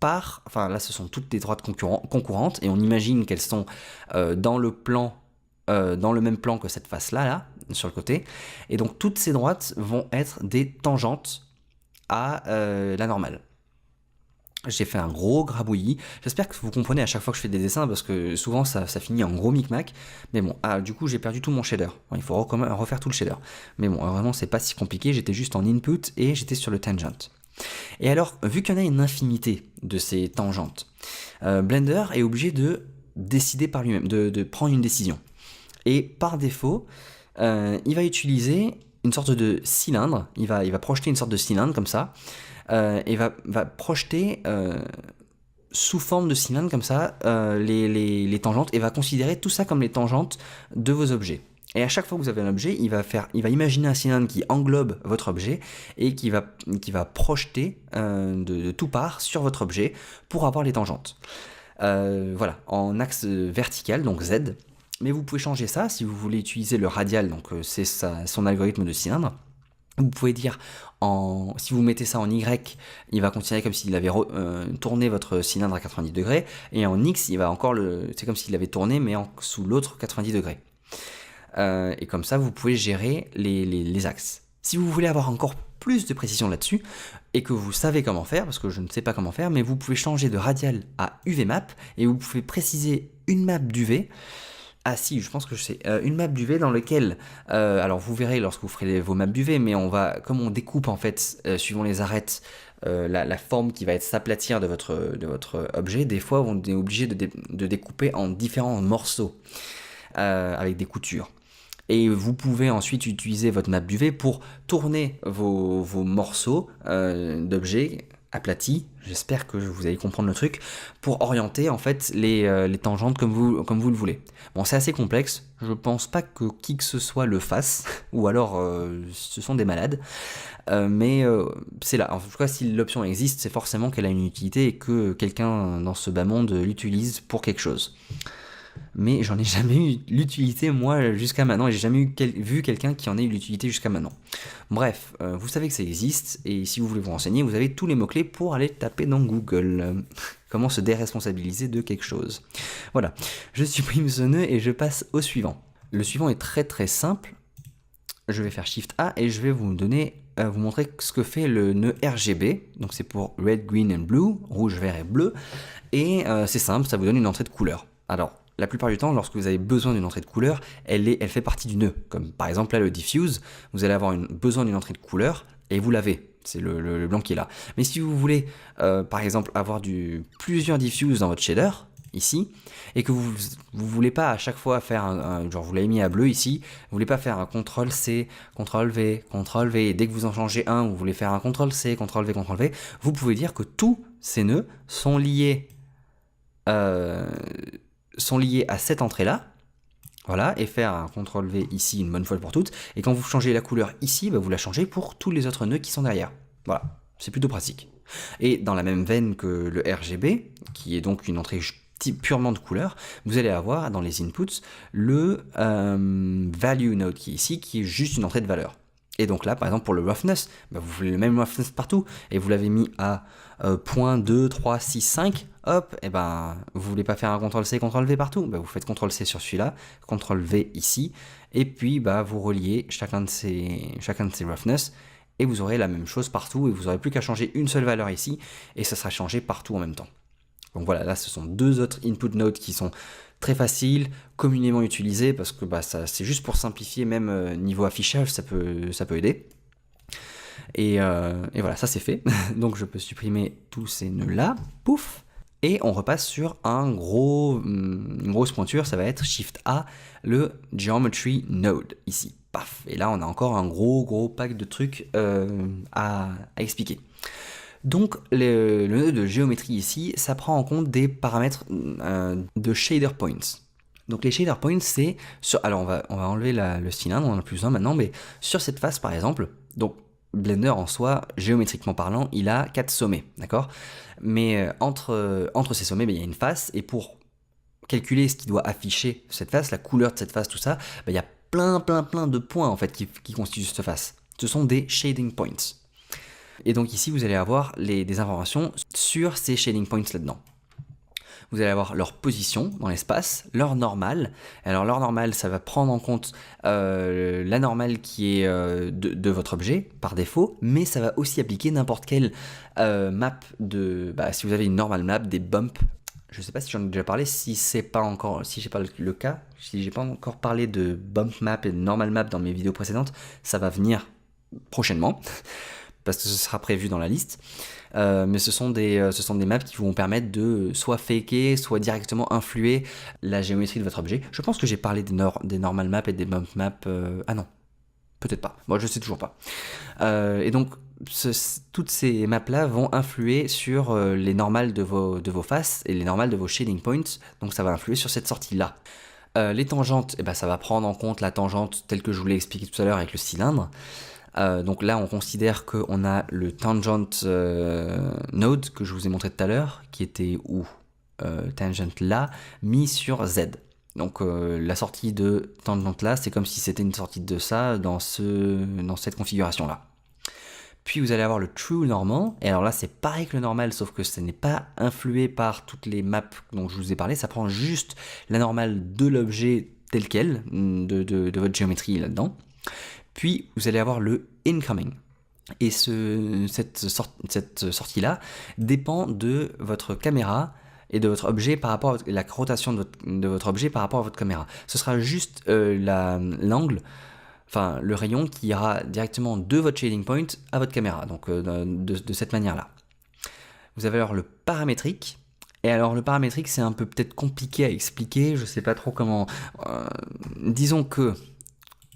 par... Enfin là ce sont toutes des droites concurrentes, et on imagine qu'elles sont dans le même plan que cette face-là, là, sur le côté. Et donc toutes ces droites vont être des tangentes à la normale. J'ai fait un gros grabouillis. J'espère que vous comprenez à chaque fois que je fais des dessins, parce que souvent ça finit en gros micmac. Mais bon, du coup j'ai perdu tout mon shader. Bon, il faut refaire tout le shader. Mais bon, vraiment c'est pas si compliqué. J'étais juste en input et j'étais sur le tangent. Et alors, vu qu'il y en a une infinité de ces tangentes, Blender est obligé de décider par lui-même, de prendre une décision. Et par défaut, il va utiliser une sorte de cylindre. Il va projeter une sorte de cylindre comme ça. Et va projeter sous forme de cylindre comme ça les tangentes, et va considérer tout ça comme les tangentes de vos objets. Et à chaque fois que vous avez un objet, il va imaginer un cylindre qui englobe votre objet et qui va projeter de tout part sur votre objet pour avoir les tangentes. Voilà, en axe vertical, donc Z. Mais vous pouvez changer ça si vous voulez utiliser le radial, donc c'est son algorithme de cylindre. Vous pouvez dire, si vous mettez ça en Y, il va considérer comme s'il avait tourné votre cylindre à 90 degrés, et en X, c'est comme s'il avait tourné, mais sous l'autre 90 degrés. Et comme ça, vous pouvez gérer les axes. Si vous voulez avoir encore plus de précision là-dessus, et que vous savez comment faire, parce que je ne sais pas comment faire, mais vous pouvez changer de radial à UV map, et vous pouvez préciser une map d'UV. Ah si, je pense que c'est une map d'UV dans laquelle, alors vous verrez lorsque vous ferez vos maps d'UV, mais comme on découpe en fait, suivant les arêtes, la forme qui va être s'aplatir de votre objet, des fois on est obligé de découper en différents morceaux, avec des coutures. Et vous pouvez ensuite utiliser votre map d'UV pour tourner vos morceaux d'objets aplatis, j'espère que vous allez comprendre le truc, pour orienter en fait les tangentes comme vous le voulez. Bon, c'est assez complexe, je pense pas que qui que ce soit le fasse, ou alors ce sont des malades, mais c'est là. En tout cas, si l'option existe, c'est forcément qu'elle a une utilité et que quelqu'un dans ce bas monde l'utilise pour quelque chose. Mais j'en ai jamais eu l'utilité moi jusqu'à maintenant, et j'ai jamais vu quelqu'un qui en ait eu l'utilité jusqu'à maintenant. Bref, vous savez que ça existe, et si vous voulez vous renseigner, vous avez tous les mots-clés pour aller taper dans Google. Comment se déresponsabiliser de quelque chose. Voilà, je supprime ce nœud et je passe au suivant. Le suivant est très très simple. Je vais faire Shift A et je vais vous montrer ce que fait le nœud RGB. Donc c'est pour Red, Green and Blue, rouge, vert et bleu. Et c'est simple, ça vous donne une entrée de couleur. Alors, la plupart du temps, lorsque vous avez besoin d'une entrée de couleur, elle fait partie du nœud. Comme par exemple là, le diffuse, vous allez avoir besoin d'une entrée de couleur et vous l'avez. C'est le blanc qui est là. Mais si vous voulez, par exemple, avoir plusieurs diffuses dans votre shader, ici, et que vous voulez pas à chaque fois faire genre vous l'avez mis à bleu ici, vous voulez pas faire un CTRL-C, CTRL-V, CTRL-V, et dès que vous en changez un, vous voulez faire un CTRL-C, CTRL-V, CTRL-V, vous pouvez dire que tous ces nœuds sont liés à cette entrée-là, voilà, et faire un CTRL-V ici une bonne fois pour toutes, et quand vous changez la couleur ici, bah vous la changez pour tous les autres nœuds qui sont derrière. Voilà, c'est plutôt pratique. Et dans la même veine que le RGB, qui est donc une entrée purement de couleur, vous allez avoir dans les inputs le value node qui est ici, qui est juste une entrée de valeur. Et donc là, par exemple, pour le roughness, bah vous voulez le même roughness partout, et vous l'avez mis à 0.2, 3, 6, 5, hop, et ben vous voulez pas faire un CTRL-C, CTRL-V partout, bah vous faites CTRL-C sur celui-là, CTRL-V ici, et puis bah vous reliez chacun de ces roughness, et vous aurez la même chose partout, et vous n'aurez plus qu'à changer une seule valeur ici, et ça sera changé partout en même temps. Donc voilà, là ce sont deux autres input nodes qui sont très faciles, communément utilisés, parce que bah, c'est juste pour simplifier, même niveau affichage, ça peut aider. Et voilà, ça c'est fait. Donc je peux supprimer tous ces nœuds-là, pouf, et on repasse sur une grosse pointure, ça va être Shift A, le Geometry Node, ici, paf. Et là on a encore un gros pack de trucs à expliquer. Donc le nœud de géométrie ici, ça prend en compte des paramètres de shader points. Donc les shader points, c'est alors on va enlever le cylindre, on en a plus besoin maintenant, mais sur cette face par exemple, donc Blender en soi, géométriquement parlant, il a 4 sommets, d'accord? Mais entre ces sommets, il y a une face, et pour calculer ce qui doit afficher cette face, la couleur de cette face, tout ça, il y a plein de points en fait qui constituent cette face. Ce sont des shading points. Et donc ici, vous allez avoir des informations sur ces shading points là-dedans. Vous allez avoir leur position dans l'espace, leur normale. Alors leur normale, ça va prendre en compte la normale qui est de votre objet par défaut, mais ça va aussi appliquer n'importe quelle map si vous avez une normal map, des bumps. Je ne sais pas si j'en ai déjà parlé, si j'ai pas le cas, si j'ai pas encore parlé de bump map et de normal map dans mes vidéos précédentes, ça va venir prochainement. Parce que ce sera prévu dans la liste, mais ce sont des maps qui vont permettre de soit faker, soit directement influer la géométrie de votre objet. Je pense que j'ai parlé des normal maps et des bump maps, ah non, peut-être pas, moi je sais toujours pas. Et donc toutes ces maps là vont influer sur les normales de vos faces et les normales de vos shading points, donc ça va influer sur cette sortie là. Les tangentes, eh ben, ça va prendre en compte la tangente telle que je vous l'ai expliqué tout à l'heure avec le cylindre. Donc là, on considère qu'on a le tangent node que je vous ai montré tout à l'heure, qui était où tangent là, mis sur Z. Donc la sortie de tangent là, c'est comme si c'était une sortie de ça dans cette configuration-là. Puis vous allez avoir le true normal, et alors là c'est pareil que le normal, sauf que ce n'est pas influé par toutes les maps dont je vous ai parlé, ça prend juste la normale de l'objet tel quel, de votre géométrie là-dedans. Puis vous allez avoir le incoming. Et cette sortie-là dépend de votre caméra et de votre objet par rapport à la rotation de votre objet par rapport à votre caméra. Ce sera juste l'angle, enfin le rayon qui ira directement de votre shading point à votre caméra, donc de cette manière-là. Vous avez alors le paramétrique. Et alors le paramétrique c'est un peu peut-être compliqué à expliquer, je sais pas trop comment. Disons que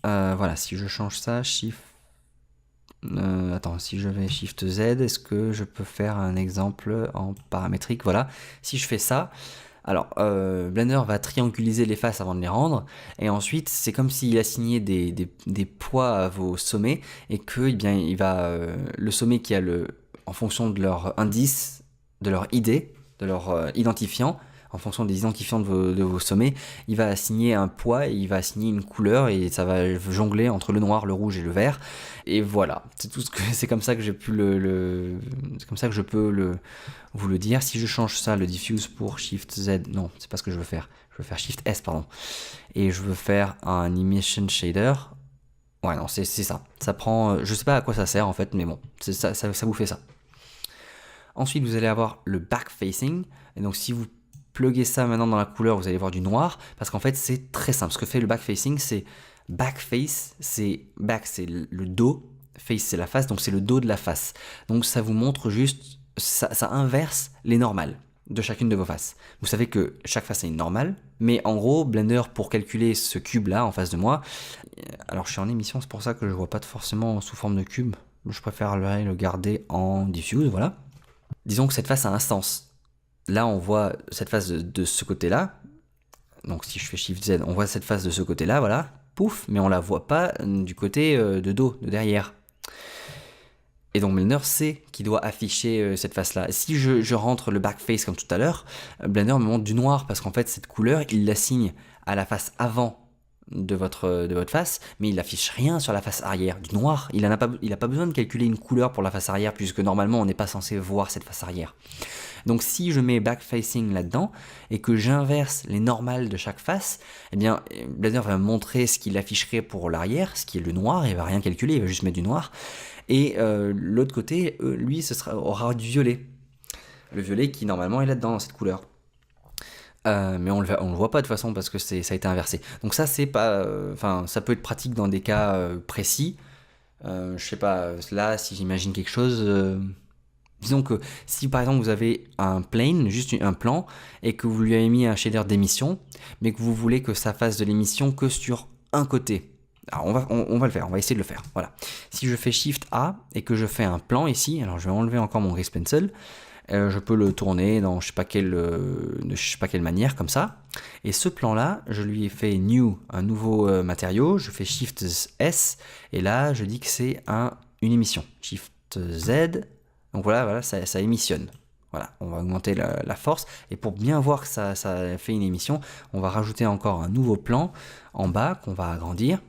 voilà, si je change ça, Shift. Attends, si je vais Shift Z, est-ce que je peux faire un exemple en paramétrique? Voilà, si je fais ça, alors Blender va trianguliser les faces avant de les rendre, et ensuite c'est comme s'il assignait des poids à vos sommets, et que eh bien, il va, le sommet qui a en fonction de leur indice, de leur ID, de leur identifiant, en fonction des identifiants de vos sommets, il va assigner un poids et il va assigner une couleur et ça va jongler entre le noir, le rouge et le vert. Et voilà, c'est tout c'est comme ça que j'ai pu c'est comme ça que je peux vous le dire. Si je change ça, le diffuse pour Shift Z, non, c'est pas ce que je veux faire. Je veux faire Shift S, pardon. Et je veux faire un emission shader. Ouais, non, c'est ça. Ça prend, je sais pas à quoi ça sert en fait, mais bon, ça vous fait ça. Ensuite, vous allez avoir le backfacing. Et donc, si vous pluguez ça maintenant dans la couleur, vous allez voir du noir, parce qu'en fait c'est très simple. Ce que fait le backfacing, c'est backface, back c'est le dos, face c'est la face, donc c'est le dos de la face. Donc ça vous montre juste, ça inverse les normales de chacune de vos faces. Vous savez que chaque face est une normale, mais en gros Blender, pour calculer ce cube là en face de moi, alors je suis en émission, c'est pour ça que je vois pas forcément sous forme de cube, je préfère le garder en diffuse, voilà. Disons que cette face a un sens. Là, on voit cette face de ce côté-là. Donc, si je fais Shift Z, on voit cette face de ce côté-là, voilà. Pouf, mais on la voit pas du côté de dos, de derrière. Et donc, Blender sait qu'il doit afficher cette face-là. Si je rentre le backface comme tout à l'heure, Blender me montre du noir parce qu'en fait, cette couleur, il l'assigne à la face avant de votre face, mais il n'affiche rien sur la face arrière. Du noir, il n'a pas besoin de calculer une couleur pour la face arrière, puisque normalement, on n'est pas censé voir cette face arrière. Donc si je mets backfacing là-dedans et que j'inverse les normales de chaque face, eh bien Blender va me montrer ce qu'il afficherait pour l'arrière, ce qui est le noir, il va rien calculer, il va juste mettre du noir. Et l'autre côté, lui, aura du violet. Le violet qui normalement est là-dedans, dans cette couleur. Mais on le voit pas de toute façon parce que ça a été inversé. Donc ça c'est pas, ça peut être pratique dans des cas précis. Je sais pas, là si j'imagine quelque chose. Disons que si par exemple vous avez un plane, juste un plan, et que vous lui avez mis un shader d'émission, mais que vous voulez que ça fasse de l'émission que sur un côté. Alors on va le faire, on va essayer de le faire. Voilà. Si je fais Shift A et que je fais un plan ici, alors je vais enlever encore mon Grease Pencil, je peux le tourner dans je sais pas quelle manière comme ça. Et ce plan-là, je lui ai fait New, un nouveau matériau, je fais Shift S, et là je dis que c'est une émission. Shift Z. Donc voilà, ça émissionne. Voilà, on va augmenter la force. Et pour bien voir que ça fait une émission, on va rajouter encore un nouveau plan en bas qu'on va agrandir.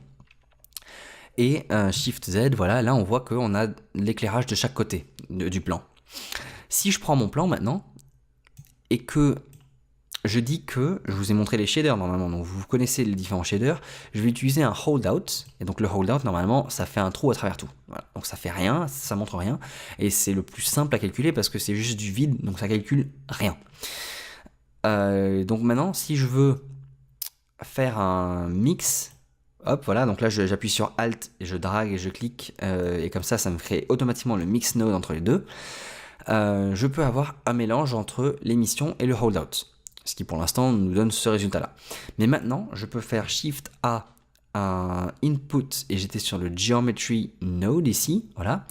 Et Shift Z, voilà, là on voit qu'on a l'éclairage de chaque côté du plan. Si je prends mon plan maintenant, et que je dis que, je vous ai montré les shaders normalement, donc vous connaissez les différents shaders, je vais utiliser un holdout, et donc le holdout normalement ça fait un trou à travers tout, voilà. Donc ça fait rien, ça montre rien, et c'est le plus simple à calculer parce que c'est juste du vide, donc ça calcule rien. Donc maintenant si je veux faire un mix, hop voilà, donc là j'appuie sur Alt et je drague et je clique, et comme ça me crée automatiquement le mix node entre les deux. Je peux avoir un mélange entre l'émission et le holdout, ce qui pour l'instant nous donne ce résultat-là. Mais maintenant, je peux faire Shift A, un input, et j'étais sur le Geometry Node ici, voilà,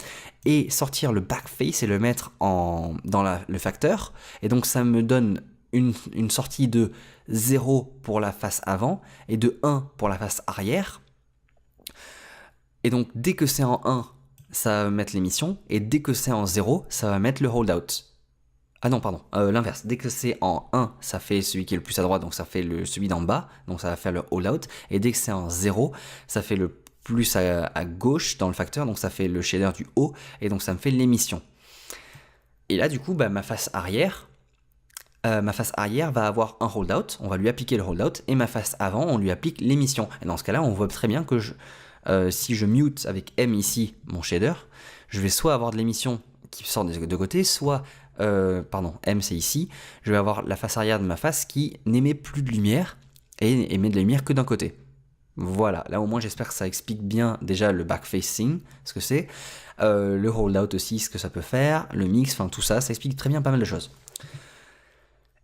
et sortir le backface et le mettre dans le facteur, et donc ça me donne une sortie de 0 pour la face avant et de 1 pour la face arrière. Et donc dès que c'est en 1, ça va mettre l'émission, et dès que c'est en 0, ça va mettre le holdout. Ah non, pardon, l'inverse. Dès que c'est en 1, ça fait celui qui est le plus à droite, donc ça fait celui d'en bas, donc ça va faire le holdout. Et dès que c'est en 0, ça fait le plus à gauche dans le facteur, donc ça fait le shader du haut, et donc ça me fait l'émission. Et là, du coup, ma face arrière va avoir un holdout, on va lui appliquer le holdout, et ma face avant, on lui applique l'émission. Et dans ce cas-là, on voit très bien que si je mute avec M ici, mon shader, je vais soit avoir de l'émission qui sort des deux côtés, soit, M c'est ici, je vais avoir la face arrière de ma face qui n'émet plus de lumière, et émet de la lumière que d'un côté. Voilà, là au moins j'espère que ça explique bien déjà le backfacing, ce que c'est, le holdout aussi, ce que ça peut faire, le mix, enfin tout ça, ça explique très bien pas mal de choses.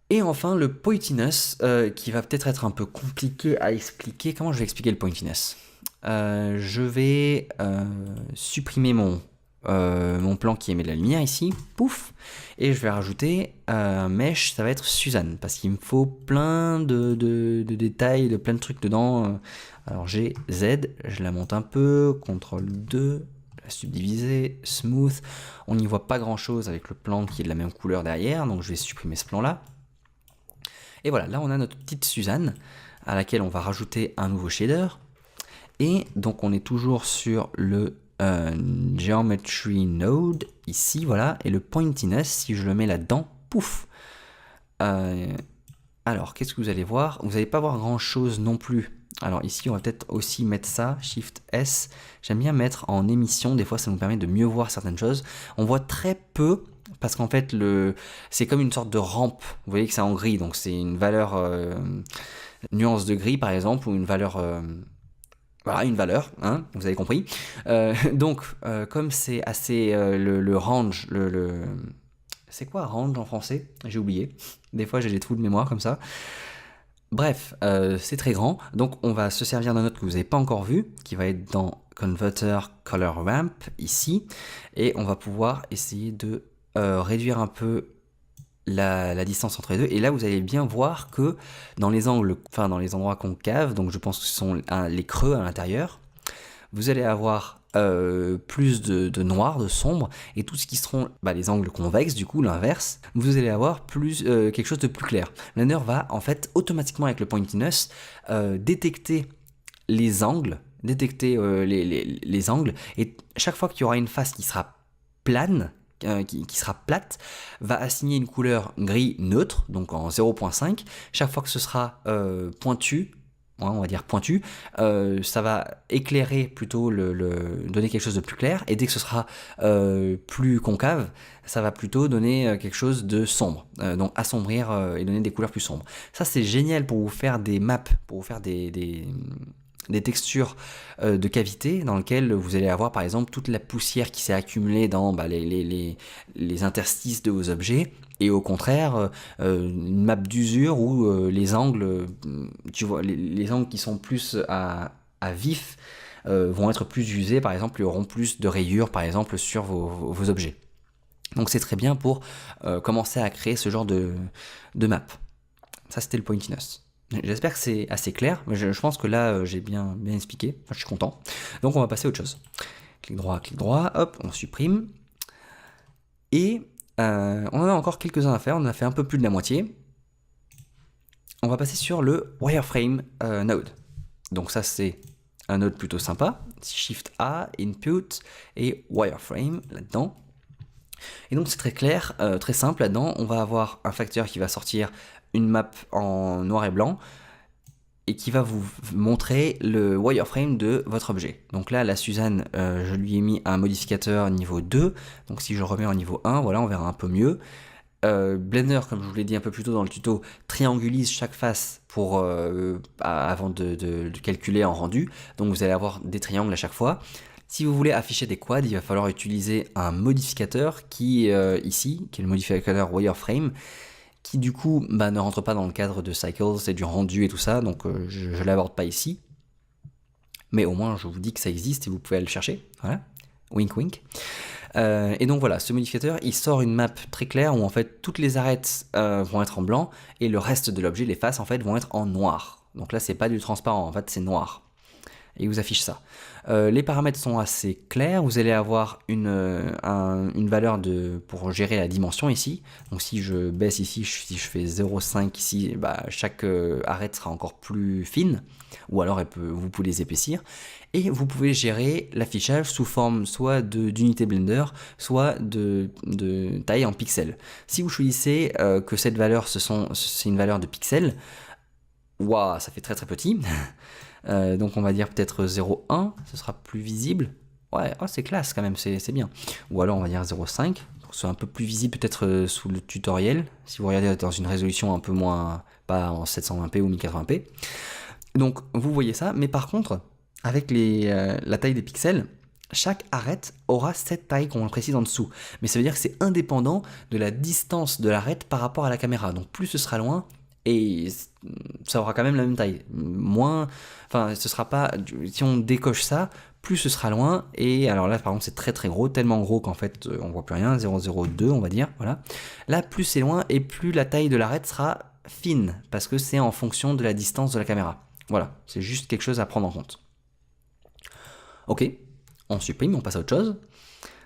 Et enfin le pointiness, qui va peut-être être un peu compliqué à expliquer. Comment je vais expliquer le pointiness ? Je vais supprimer mon plan qui émet de la lumière ici, pouf, et je vais rajouter un mesh, ça va être Suzanne, parce qu'il me faut plein de détails, de plein de trucs dedans. Alors j'ai Z, je la monte un peu, CTRL 2, la subdiviser, smooth, on n'y voit pas grand chose avec le plan qui est de la même couleur derrière, donc je vais supprimer ce plan là. Et voilà, là on a notre petite Suzanne, à laquelle on va rajouter un nouveau shader, et donc on est toujours sur le Geometry Node, ici, voilà, et le Pointiness, si je le mets là-dedans, pouf. Alors, qu'est-ce que vous allez voir ? Vous n'allez pas voir grand-chose non plus. Alors ici, on va peut-être aussi mettre ça, Shift S. J'aime bien mettre en émission, des fois ça nous permet de mieux voir certaines choses. On voit très peu, parce qu'en fait, c'est comme une sorte de rampe. Vous voyez que c'est en gris, donc c'est une valeur nuance de gris, par exemple, ou une valeur... Voilà, une valeur, hein, vous avez compris. Donc, comme c'est assez le range, c'est quoi range en français ? J'ai oublié. Des fois, j'ai des trous de mémoire comme ça. Bref, c'est très grand. Donc, on va se servir d'un autre que vous n'avez pas encore vu, qui va être dans Converter Color Ramp, ici. Et on va pouvoir essayer de réduire un peu la distance entre les deux, et là vous allez bien voir que dans les angles, enfin dans les endroits concaves, donc je pense que ce sont les creux à l'intérieur, vous allez avoir plus de noir, de sombre, et tout ce qui seront les angles convexes, du coup l'inverse, vous allez avoir plus quelque chose de plus clair. Blender va en fait automatiquement avec le pointiness détecter les angles, les angles, et chaque fois qu'il y aura une face qui sera plane, qui sera plate, va assigner une couleur gris neutre, donc en 0.5. Chaque fois que ce sera pointu, on va dire pointu, ça va éclairer plutôt, donner quelque chose de plus clair, et dès que ce sera plus concave, ça va plutôt donner quelque chose de sombre, donc assombrir et donner des couleurs plus sombres. Ça c'est génial pour vous faire des maps, pour vous faire des textures de cavité dans lesquelles vous allez avoir par exemple toute la poussière qui s'est accumulée dans les interstices de vos objets, et au contraire une map d'usure où les angles, tu vois, les angles qui sont plus à vif vont être plus usés, par exemple, et auront plus de rayures par exemple sur vos objets. Donc c'est très bien pour commencer à créer ce genre de map. Ça c'était le pointiness. J'espère que c'est assez clair, mais je pense que là j'ai bien expliqué, enfin, je suis content. Donc on va passer à autre chose. Clic droit, hop, on supprime. Et on en a encore quelques-uns à faire, on en a fait un peu plus de la moitié. On va passer sur le Wireframe node. Donc ça c'est un node plutôt sympa. Shift A, Input et Wireframe là-dedans. Et donc c'est très clair, très simple là-dedans. On va avoir un facteur qui va sortir une map en noir et blanc et qui va vous montrer le wireframe de votre objet. Donc là, la Suzanne, je lui ai mis un modificateur niveau 2. Donc si je remets en niveau 1, voilà, on verra un peu mieux. Blender, comme je vous l'ai dit un peu plus tôt dans le tuto, triangulise chaque face pour, avant de calculer en rendu. Donc vous allez avoir des triangles à chaque fois. Si vous voulez afficher des quads, il va falloir utiliser un modificateur qui ici, qui est le modificateur wireframe, qui du coup ne rentre pas dans le cadre de cycles et du rendu et tout ça, donc je ne l'aborde pas ici. Mais au moins je vous dis que ça existe et vous pouvez aller le chercher. Voilà, wink wink. Et donc voilà, ce modificateur, il sort une map très claire où en fait toutes les arêtes vont être en blanc et le reste de l'objet, les faces en fait, vont être en noir. Donc là, c'est pas du transparent, en fait, c'est noir. Et il vous affiche ça. Les paramètres sont assez clairs. Vous allez avoir une valeur pour gérer la dimension ici. Donc si je baisse ici, si je fais 0,5 ici, bah, chaque arête sera encore plus fine. Ou alors vous pouvez les épaissir. Et vous pouvez gérer l'affichage sous forme soit d'unité Blender, soit de taille en pixels. Si vous choisissez que cette valeur, c'est une valeur de pixels, waouh, ça fait très très petit. Donc on va dire peut-être 0,1, ce sera plus visible. Ouais, oh, c'est classe quand même, c'est bien. Ou alors on va dire 0,5, c'est un peu plus visible peut-être sous le tutoriel, si vous regardez dans une résolution un peu moins, pas en 720p ou 1080p. Donc vous voyez ça, mais par contre, avec la taille des pixels, chaque arête aura cette taille qu'on précise en dessous. Mais ça veut dire que c'est indépendant de la distance de l'arête par rapport à la caméra. Donc plus ce sera loin, et ça aura quand même la même taille. Moins, enfin, ce sera pas. Si on décoche ça, plus ce sera loin. Et alors là, par exemple, c'est très très gros, tellement gros qu'en fait, on voit plus rien. 0,02, on va dire. Voilà. Là, plus c'est loin et plus la taille de l'arête sera fine, parce que c'est en fonction de la distance de la caméra. Voilà, c'est juste quelque chose à prendre en compte. Ok, on supprime, on passe à autre chose.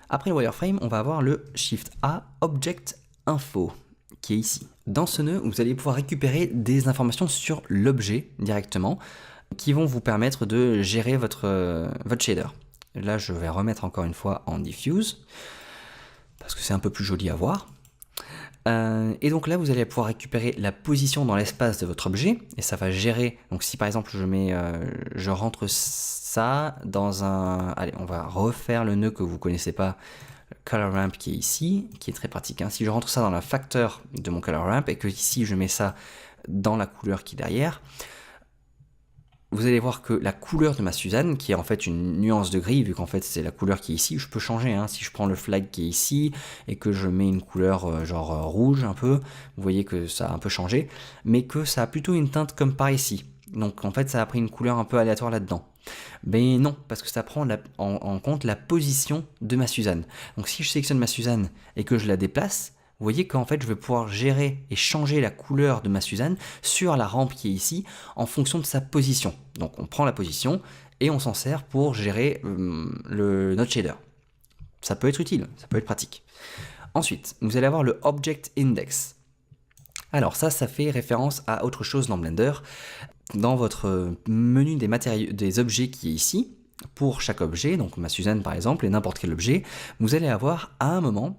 Après le wireframe, on va avoir le Shift A Object Info, qui est ici. Dans ce nœud, vous allez pouvoir récupérer des informations sur l'objet directement, qui vont vous permettre de gérer votre shader. Là, je vais remettre encore une fois en diffuse, parce que c'est un peu plus joli à voir. Et donc là, vous allez pouvoir récupérer la position dans l'espace de votre objet, et ça va gérer. Donc si par exemple je rentre ça dans un... Allez, on va refaire le nœud que vous connaissez pas, color ramp qui est ici, qui est très pratique. Si je rentre ça dans la facteur de mon color ramp et que ici je mets ça dans la couleur qui est derrière, vous allez voir que la couleur de ma Suzanne, qui est en fait une nuance de gris, vu qu'en fait c'est la couleur qui est ici, je peux changer. Si je prends le flag qui est ici et que je mets une couleur genre rouge un peu, vous voyez que ça a un peu changé, mais que ça a plutôt une teinte comme par ici. Donc en fait ça a pris une couleur un peu aléatoire là-dedans. Mais non, parce que ça prend en compte la position de ma Suzanne. Donc si je sélectionne ma Suzanne et que je la déplace, vous voyez qu'en fait je vais pouvoir gérer et changer la couleur de ma Suzanne sur la rampe qui est ici en fonction de sa position. Donc on prend la position et on s'en sert pour gérer notre shader. Ça peut être utile, ça peut être pratique. Ensuite, vous allez avoir le Object Index. Alors ça fait référence à autre chose dans Blender. Dans votre menu des objets qui est ici, pour chaque objet, donc ma Suzanne par exemple, et n'importe quel objet, vous allez avoir à un moment,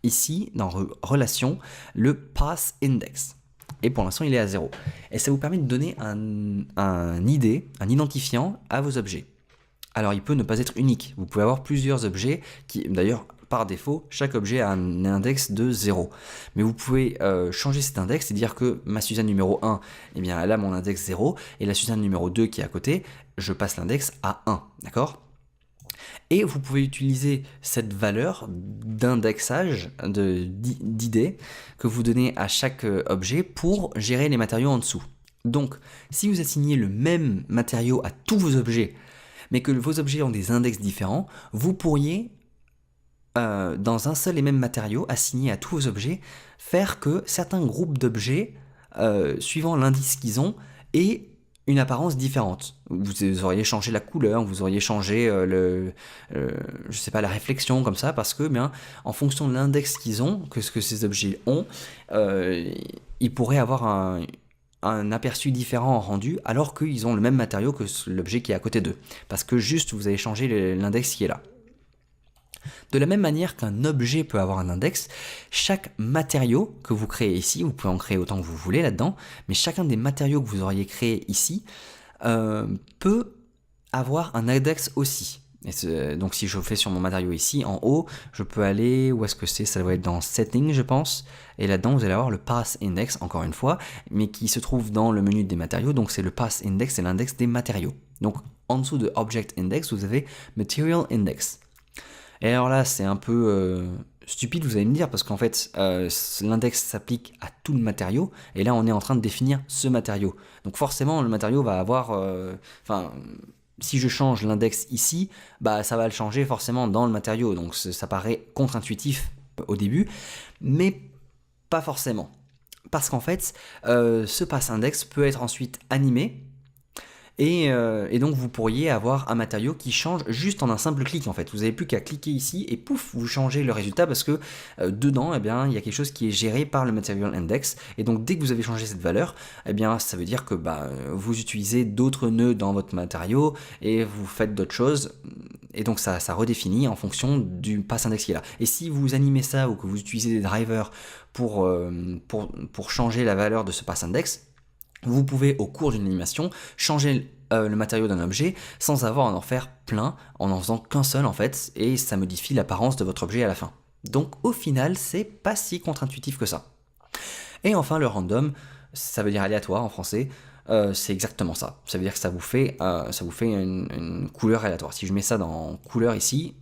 ici, dans Relation, le Pass Index. Et pour l'instant, il est à 0. Et ça vous permet de donner un identifiant à vos objets. Alors, il peut ne pas être unique. Vous pouvez avoir plusieurs objets qui, d'ailleurs, par défaut, chaque objet a un index de 0. Mais vous pouvez changer cet index et dire que ma Suzanne numéro 1, eh bien, elle a mon index 0, et la Suzanne numéro 2 qui est à côté, je passe l'index à 1, d'accord ? Et vous pouvez utiliser cette valeur d'indexage, d'idée, que vous donnez à chaque objet pour gérer les matériaux en dessous. Donc, si vous assignez le même matériau à tous vos objets, mais que vos objets ont des index différents, vous pourriez, dans un seul et même matériau, assigné à tous vos objets, faire que certains groupes d'objets, suivant l'indice qu'ils ont, aient une apparence différente. Vous auriez changé la couleur, vous auriez changé je sais pas, la réflexion comme ça, parce que bien, en fonction de l'index qu'ils ont, que ce que ces objets ont, ils pourraient avoir un aperçu différent en rendu, alors qu'ils ont le même matériau que l'objet qui est à côté d'eux. Parce que juste, vous avez changé l'index qui est là. De la même manière qu'un objet peut avoir un index, chaque matériau que vous créez ici, vous pouvez en créer autant que vous voulez là-dedans, mais chacun des matériaux que vous auriez créés ici peut avoir un index aussi. Et donc si je fais sur mon matériau ici, en haut, je peux aller, où est-ce que c'est ? Ça doit être dans Settings, je pense. Et là-dedans, vous allez avoir le Path Index, encore une fois, mais qui se trouve dans le menu des matériaux. Donc c'est le Path Index, c'est l'index des matériaux. Donc en dessous de Object Index, vous avez Material Index. Et alors là, c'est un peu stupide, vous allez me dire, parce qu'en fait, l'index s'applique à tout le matériau, et là, on est en train de définir ce matériau. Donc forcément, le matériau va avoir... si je change l'index ici, bah ça va le changer forcément dans le matériau, donc ça paraît contre-intuitif au début, mais pas forcément. Parce qu'en fait, ce pass-index peut être ensuite animé, et donc vous pourriez avoir un matériau qui change juste en un simple clic en fait. Vous n'avez plus qu'à cliquer ici et pouf, vous changez le résultat parce que dedans, eh bien, il y a quelque chose qui est géré par le material index. Et donc dès que vous avez changé cette valeur, eh bien, ça veut dire que vous utilisez d'autres nœuds dans votre matériau et vous faites d'autres choses. Et donc ça redéfinit en fonction du pass index qui est là. Et si vous animez ça ou que vous utilisez des drivers pour changer la valeur de ce pass index, vous pouvez au cours d'une animation changer le matériau d'un objet sans avoir à en faire plein, en faisant qu'un seul en fait, et ça modifie l'apparence de votre objet à la fin. Donc au final, c'est pas si contre-intuitif que ça. Et enfin le random, ça veut dire aléatoire en français, c'est exactement ça. Ça veut dire que ça vous fait une couleur aléatoire. Si je mets ça dans couleur ici,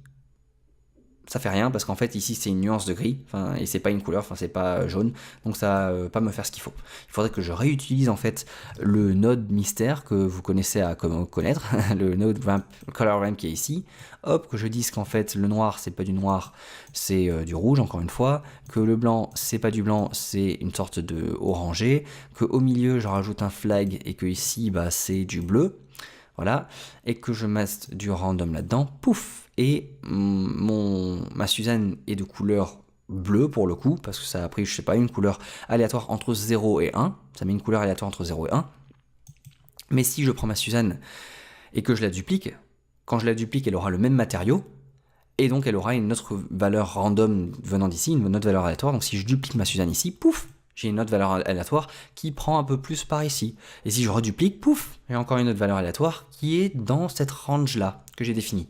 ça fait rien parce qu'en fait ici c'est une nuance de gris, et c'est pas une couleur, c'est pas jaune, donc ça va pas me faire ce qu'il faut. Il faudrait que je réutilise en fait le node mystère que vous connaissez à connaître, le node ramp, color ramp qui est ici. Hop, que je dise qu'en fait le noir c'est pas du noir, c'est du rouge encore une fois, que le blanc c'est pas du blanc, c'est une sorte de orangé, que au milieu je rajoute un flag et que ici c'est du bleu. Voilà, et que je mette du random là-dedans, pouf, et ma Suzanne est de couleur bleue pour le coup, parce que ça a pris, je sais pas, une couleur aléatoire entre 0 et 1, ça met une couleur aléatoire entre 0 et 1, mais si je prends ma Suzanne et que je la duplique, quand je la duplique, elle aura le même matériau, et donc elle aura une autre valeur random venant d'ici, une autre valeur aléatoire, donc si je duplique ma Suzanne ici, pouf, j'ai une autre valeur aléatoire qui prend un peu plus par ici. Et si je reduplique, pouf, j'ai encore une autre valeur aléatoire qui est dans cette range-là que j'ai définie.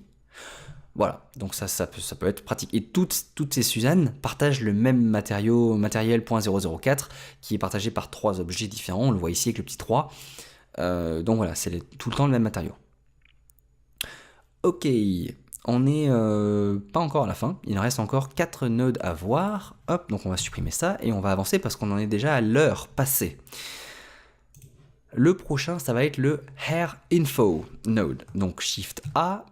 Voilà, donc ça peut être pratique. Et toutes ces Suzannes partagent le même matériel .004 qui est partagé par 3 objets différents. On le voit ici avec le petit 3. Donc voilà, c'est tout le temps le même matériau. Ok, on n'est pas encore à la fin, il reste encore 4 nodes à voir. Hop, donc on va supprimer ça et on va avancer parce qu'on en est déjà à l'heure passée. Le prochain, ça va être le Hair Info node. Donc Shift A,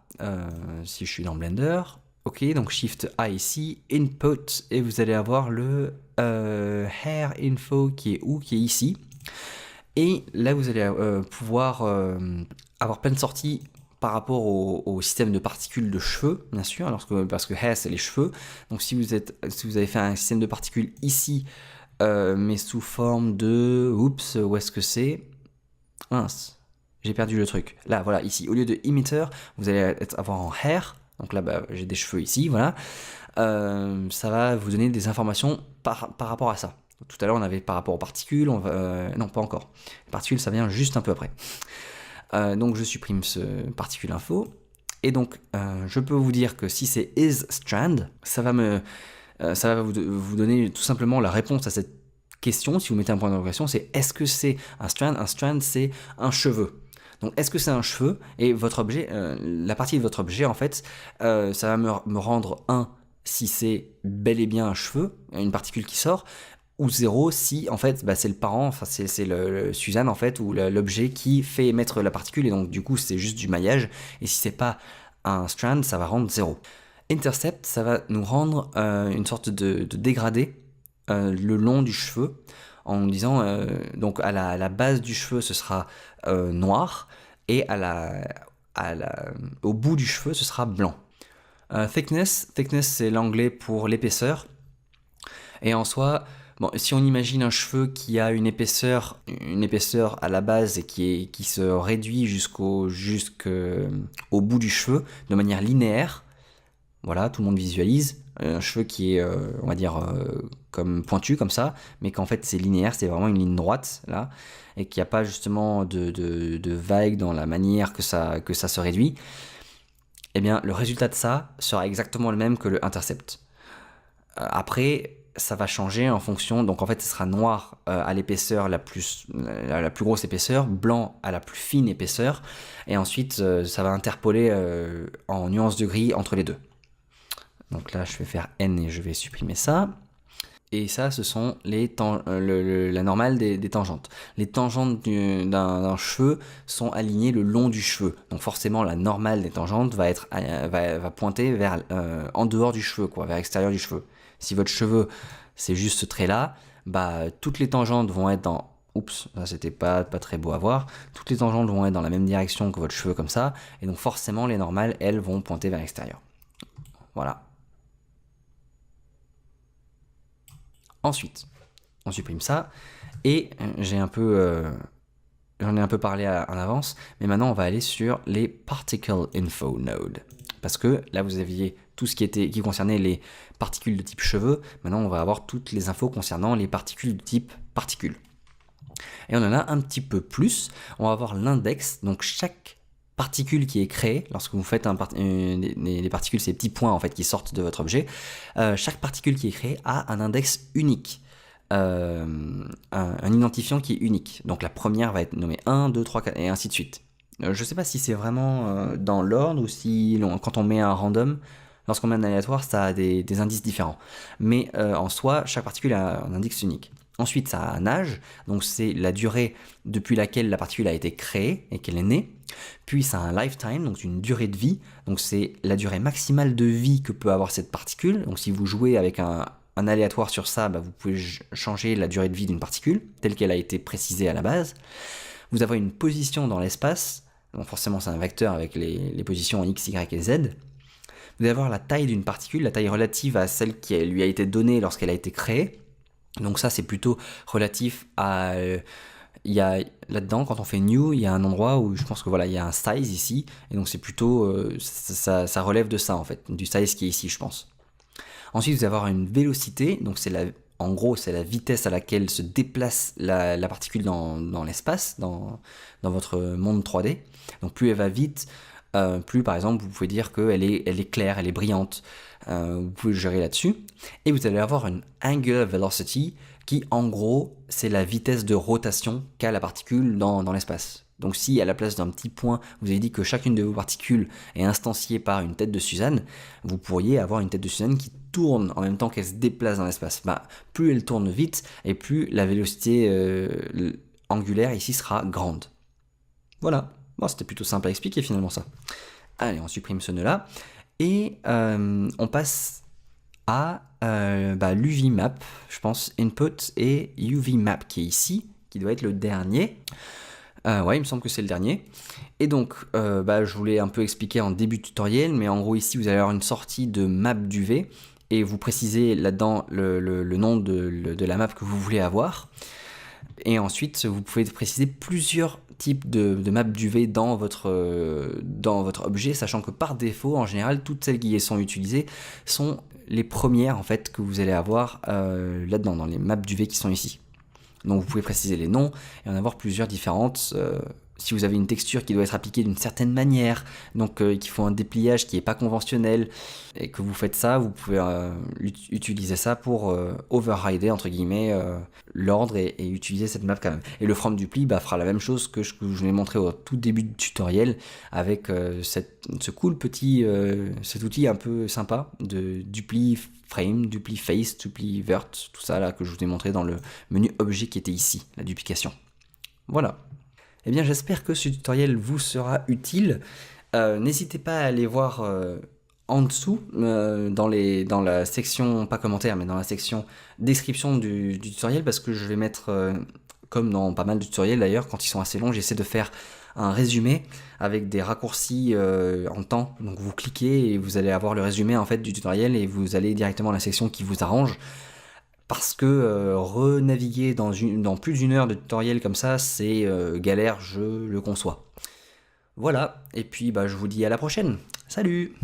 si je suis dans Blender. Ok, donc Shift A ici, Input, et vous allez avoir le Hair Info qui est où? Qui est ici. Et là, vous allez pouvoir avoir plein de sorties par rapport au système de particules de cheveux, bien sûr, parce que hair c'est les cheveux. Donc si vous avez fait un système de particules ici, mais sous forme de... Oups, où est-ce que c'est? Mince, j'ai perdu le truc. Là, voilà, ici, au lieu de emitter, vous allez avoir en hair. Donc là, j'ai des cheveux ici, voilà. Ça va vous donner des informations par rapport à ça. Tout à l'heure, on avait par rapport aux particules, non, pas encore. Les particules, ça vient juste un peu après. Donc je supprime ce particule info, et donc je peux vous dire que si c'est isStrand, ça va vous donner tout simplement la réponse à cette question. Si vous mettez un point d'interrogation, c'est est-ce que c'est un strand? Un strand, c'est un cheveu. Donc est-ce que c'est un cheveu? Et votre objet, la partie de votre objet en fait, ça va me rendre 1 si c'est bel et bien un cheveu, une particule qui sort, ou 0 si en fait c'est le parent, c'est le Suzanne en fait, ou l'objet qui fait émettre la particule, et donc du coup c'est juste du maillage, et si c'est pas un strand, ça va rendre 0. Intercept, ça va nous rendre une sorte de dégradé le long du cheveu, en nous disant donc à la base du cheveu ce sera noir, et au bout du cheveu ce sera blanc. Thickness c'est l'anglais pour l'épaisseur, et en soi, bon, si on imagine un cheveu qui a une épaisseur à la base et qui se réduit jusqu'au bout du cheveu de manière linéaire, voilà, tout le monde visualise un cheveu qui est, on va dire, comme pointu comme ça, mais qu'en fait c'est linéaire, c'est vraiment une ligne droite là, et qu'il n'y a pas justement de vague dans la manière que ça se réduit. Eh bien, le résultat de ça sera exactement le même que le intercept. Après, ça va changer en fonction, donc en fait ce sera noir à l'épaisseur la plus grosse épaisseur, blanc à la plus fine épaisseur, et ensuite ça va interpoler en nuances de gris entre les deux. Donc là je vais faire N et je vais supprimer ça. Et ça, ce sont la normale des tangentes. Les tangentes d'un cheveu sont alignées le long du cheveu. Donc forcément, la normale des tangentes va pointer vers en dehors du cheveu, quoi, vers l'extérieur du cheveu. Si votre cheveu, c'est juste ce trait-là, bah, toutes les tangentes vont être dans... Oups, ça c'était pas très beau à voir. Toutes les tangentes vont être dans la même direction que votre cheveu, comme ça. Et donc forcément, les normales, elles, vont pointer vers l'extérieur. Voilà. Ensuite, on supprime ça, et j'en ai un peu parlé en avance, mais maintenant on va aller sur les Particle Info Node. Parce que là vous aviez tout ce qui concernait les particules de type cheveux, maintenant on va avoir toutes les infos concernant les particules de type particules. Et on en a un petit peu plus, on va avoir l'index, donc chaque particule qui est créée, lorsque vous faites les particules, ces petits points en fait qui sortent de votre objet, chaque particule qui est créée a un index unique, un identifiant qui est unique. Donc la première va être nommée 1, 2, 3, 4 et ainsi de suite. Je ne sais pas si c'est vraiment dans l'ordre ou si quand on met un random, lorsqu'on met un aléatoire, ça a des indices différents. Mais en soi, chaque particule a un index unique. Ensuite, ça a un âge, donc c'est la durée depuis laquelle la particule a été créée et qu'elle est née. Puis ça a un lifetime, donc une durée de vie, donc c'est la durée maximale de vie que peut avoir cette particule. Donc si vous jouez avec un aléatoire sur ça, bah, vous pouvez changer la durée de vie d'une particule, telle qu'elle a été précisée à la base. Vous avez une position dans l'espace, donc forcément c'est un vecteur avec les positions en x, y et z. Vous allez avoir la taille d'une particule, la taille relative à celle qui lui a été donnée lorsqu'elle a été créée. Donc ça c'est plutôt relatif à... il y a là-dedans, quand on fait new, il y a un endroit où je pense que voilà, il y a un size ici, et donc c'est plutôt... ça relève de ça en fait, du size qui est ici je pense. Ensuite vous allez avoir une vélocité, donc en gros c'est la vitesse à laquelle se déplace la particule dans l'espace, dans votre monde 3D. Donc plus elle va vite, plus par exemple vous pouvez dire qu'elle est claire, elle est brillante. Vous pouvez le gérer là-dessus. Et vous allez avoir une angular velocity qui en gros c'est la vitesse de rotation qu'a la particule dans l'espace. Donc si à la place d'un petit point vous avez dit que chacune de vos particules est instanciée par une tête de Suzanne, vous pourriez avoir une tête de Suzanne qui tourne en même temps qu'elle se déplace dans l'espace. Bah, plus elle tourne vite et plus la vélocité angulaire ici sera grande. Voilà, bon, c'était plutôt simple à expliquer finalement ça. Allez, on supprime ce nœud-là. Et on passe à l'UV-map, je pense, input et UV-map qui est ici, qui doit être le dernier. Ouais, il me semble que c'est le dernier. Et donc, je voulais un peu expliquer en début de tutoriel, mais en gros ici, vous allez avoir une sortie de map d'UV, et vous précisez là-dedans le nom de la map que vous voulez avoir. Et ensuite, vous pouvez préciser plusieurs types de maps d'UV dans votre objet, sachant que par défaut, en général, toutes celles qui sont utilisées sont les premières en fait que vous allez avoir là-dedans, dans les maps d'UV qui sont ici. Donc vous pouvez préciser les noms et en avoir plusieurs différentes. Si vous avez une texture qui doit être appliquée d'une certaine manière, donc qu'il faut un dépliage qui n'est pas conventionnel, et que vous faites ça, vous pouvez utiliser ça pour overrider entre guillemets l'ordre et utiliser cette map quand même. Et le from dupli fera la même chose que je vous ai montré au tout début du tutoriel avec ce cool petit cet outil un peu sympa de dupli frame, dupli face, dupli vert, tout ça là que je vous ai montré dans le menu objet qui était ici, la duplication. Voilà. Eh bien, j'espère que ce tutoriel vous sera utile. N'hésitez pas à aller voir en dessous, dans la section, pas commentaire, mais dans la section description du tutoriel, parce que je vais mettre, comme dans pas mal de tutoriels d'ailleurs, quand ils sont assez longs, j'essaie de faire un résumé avec des raccourcis en temps. Donc vous cliquez et vous allez avoir le résumé en fait du tutoriel et vous allez directement à la section qui vous arrange. Parce que renaviguer dans plus d'une heure de tutoriel comme ça, c'est galère, je le conçois. Voilà, et puis je vous dis à la prochaine. Salut!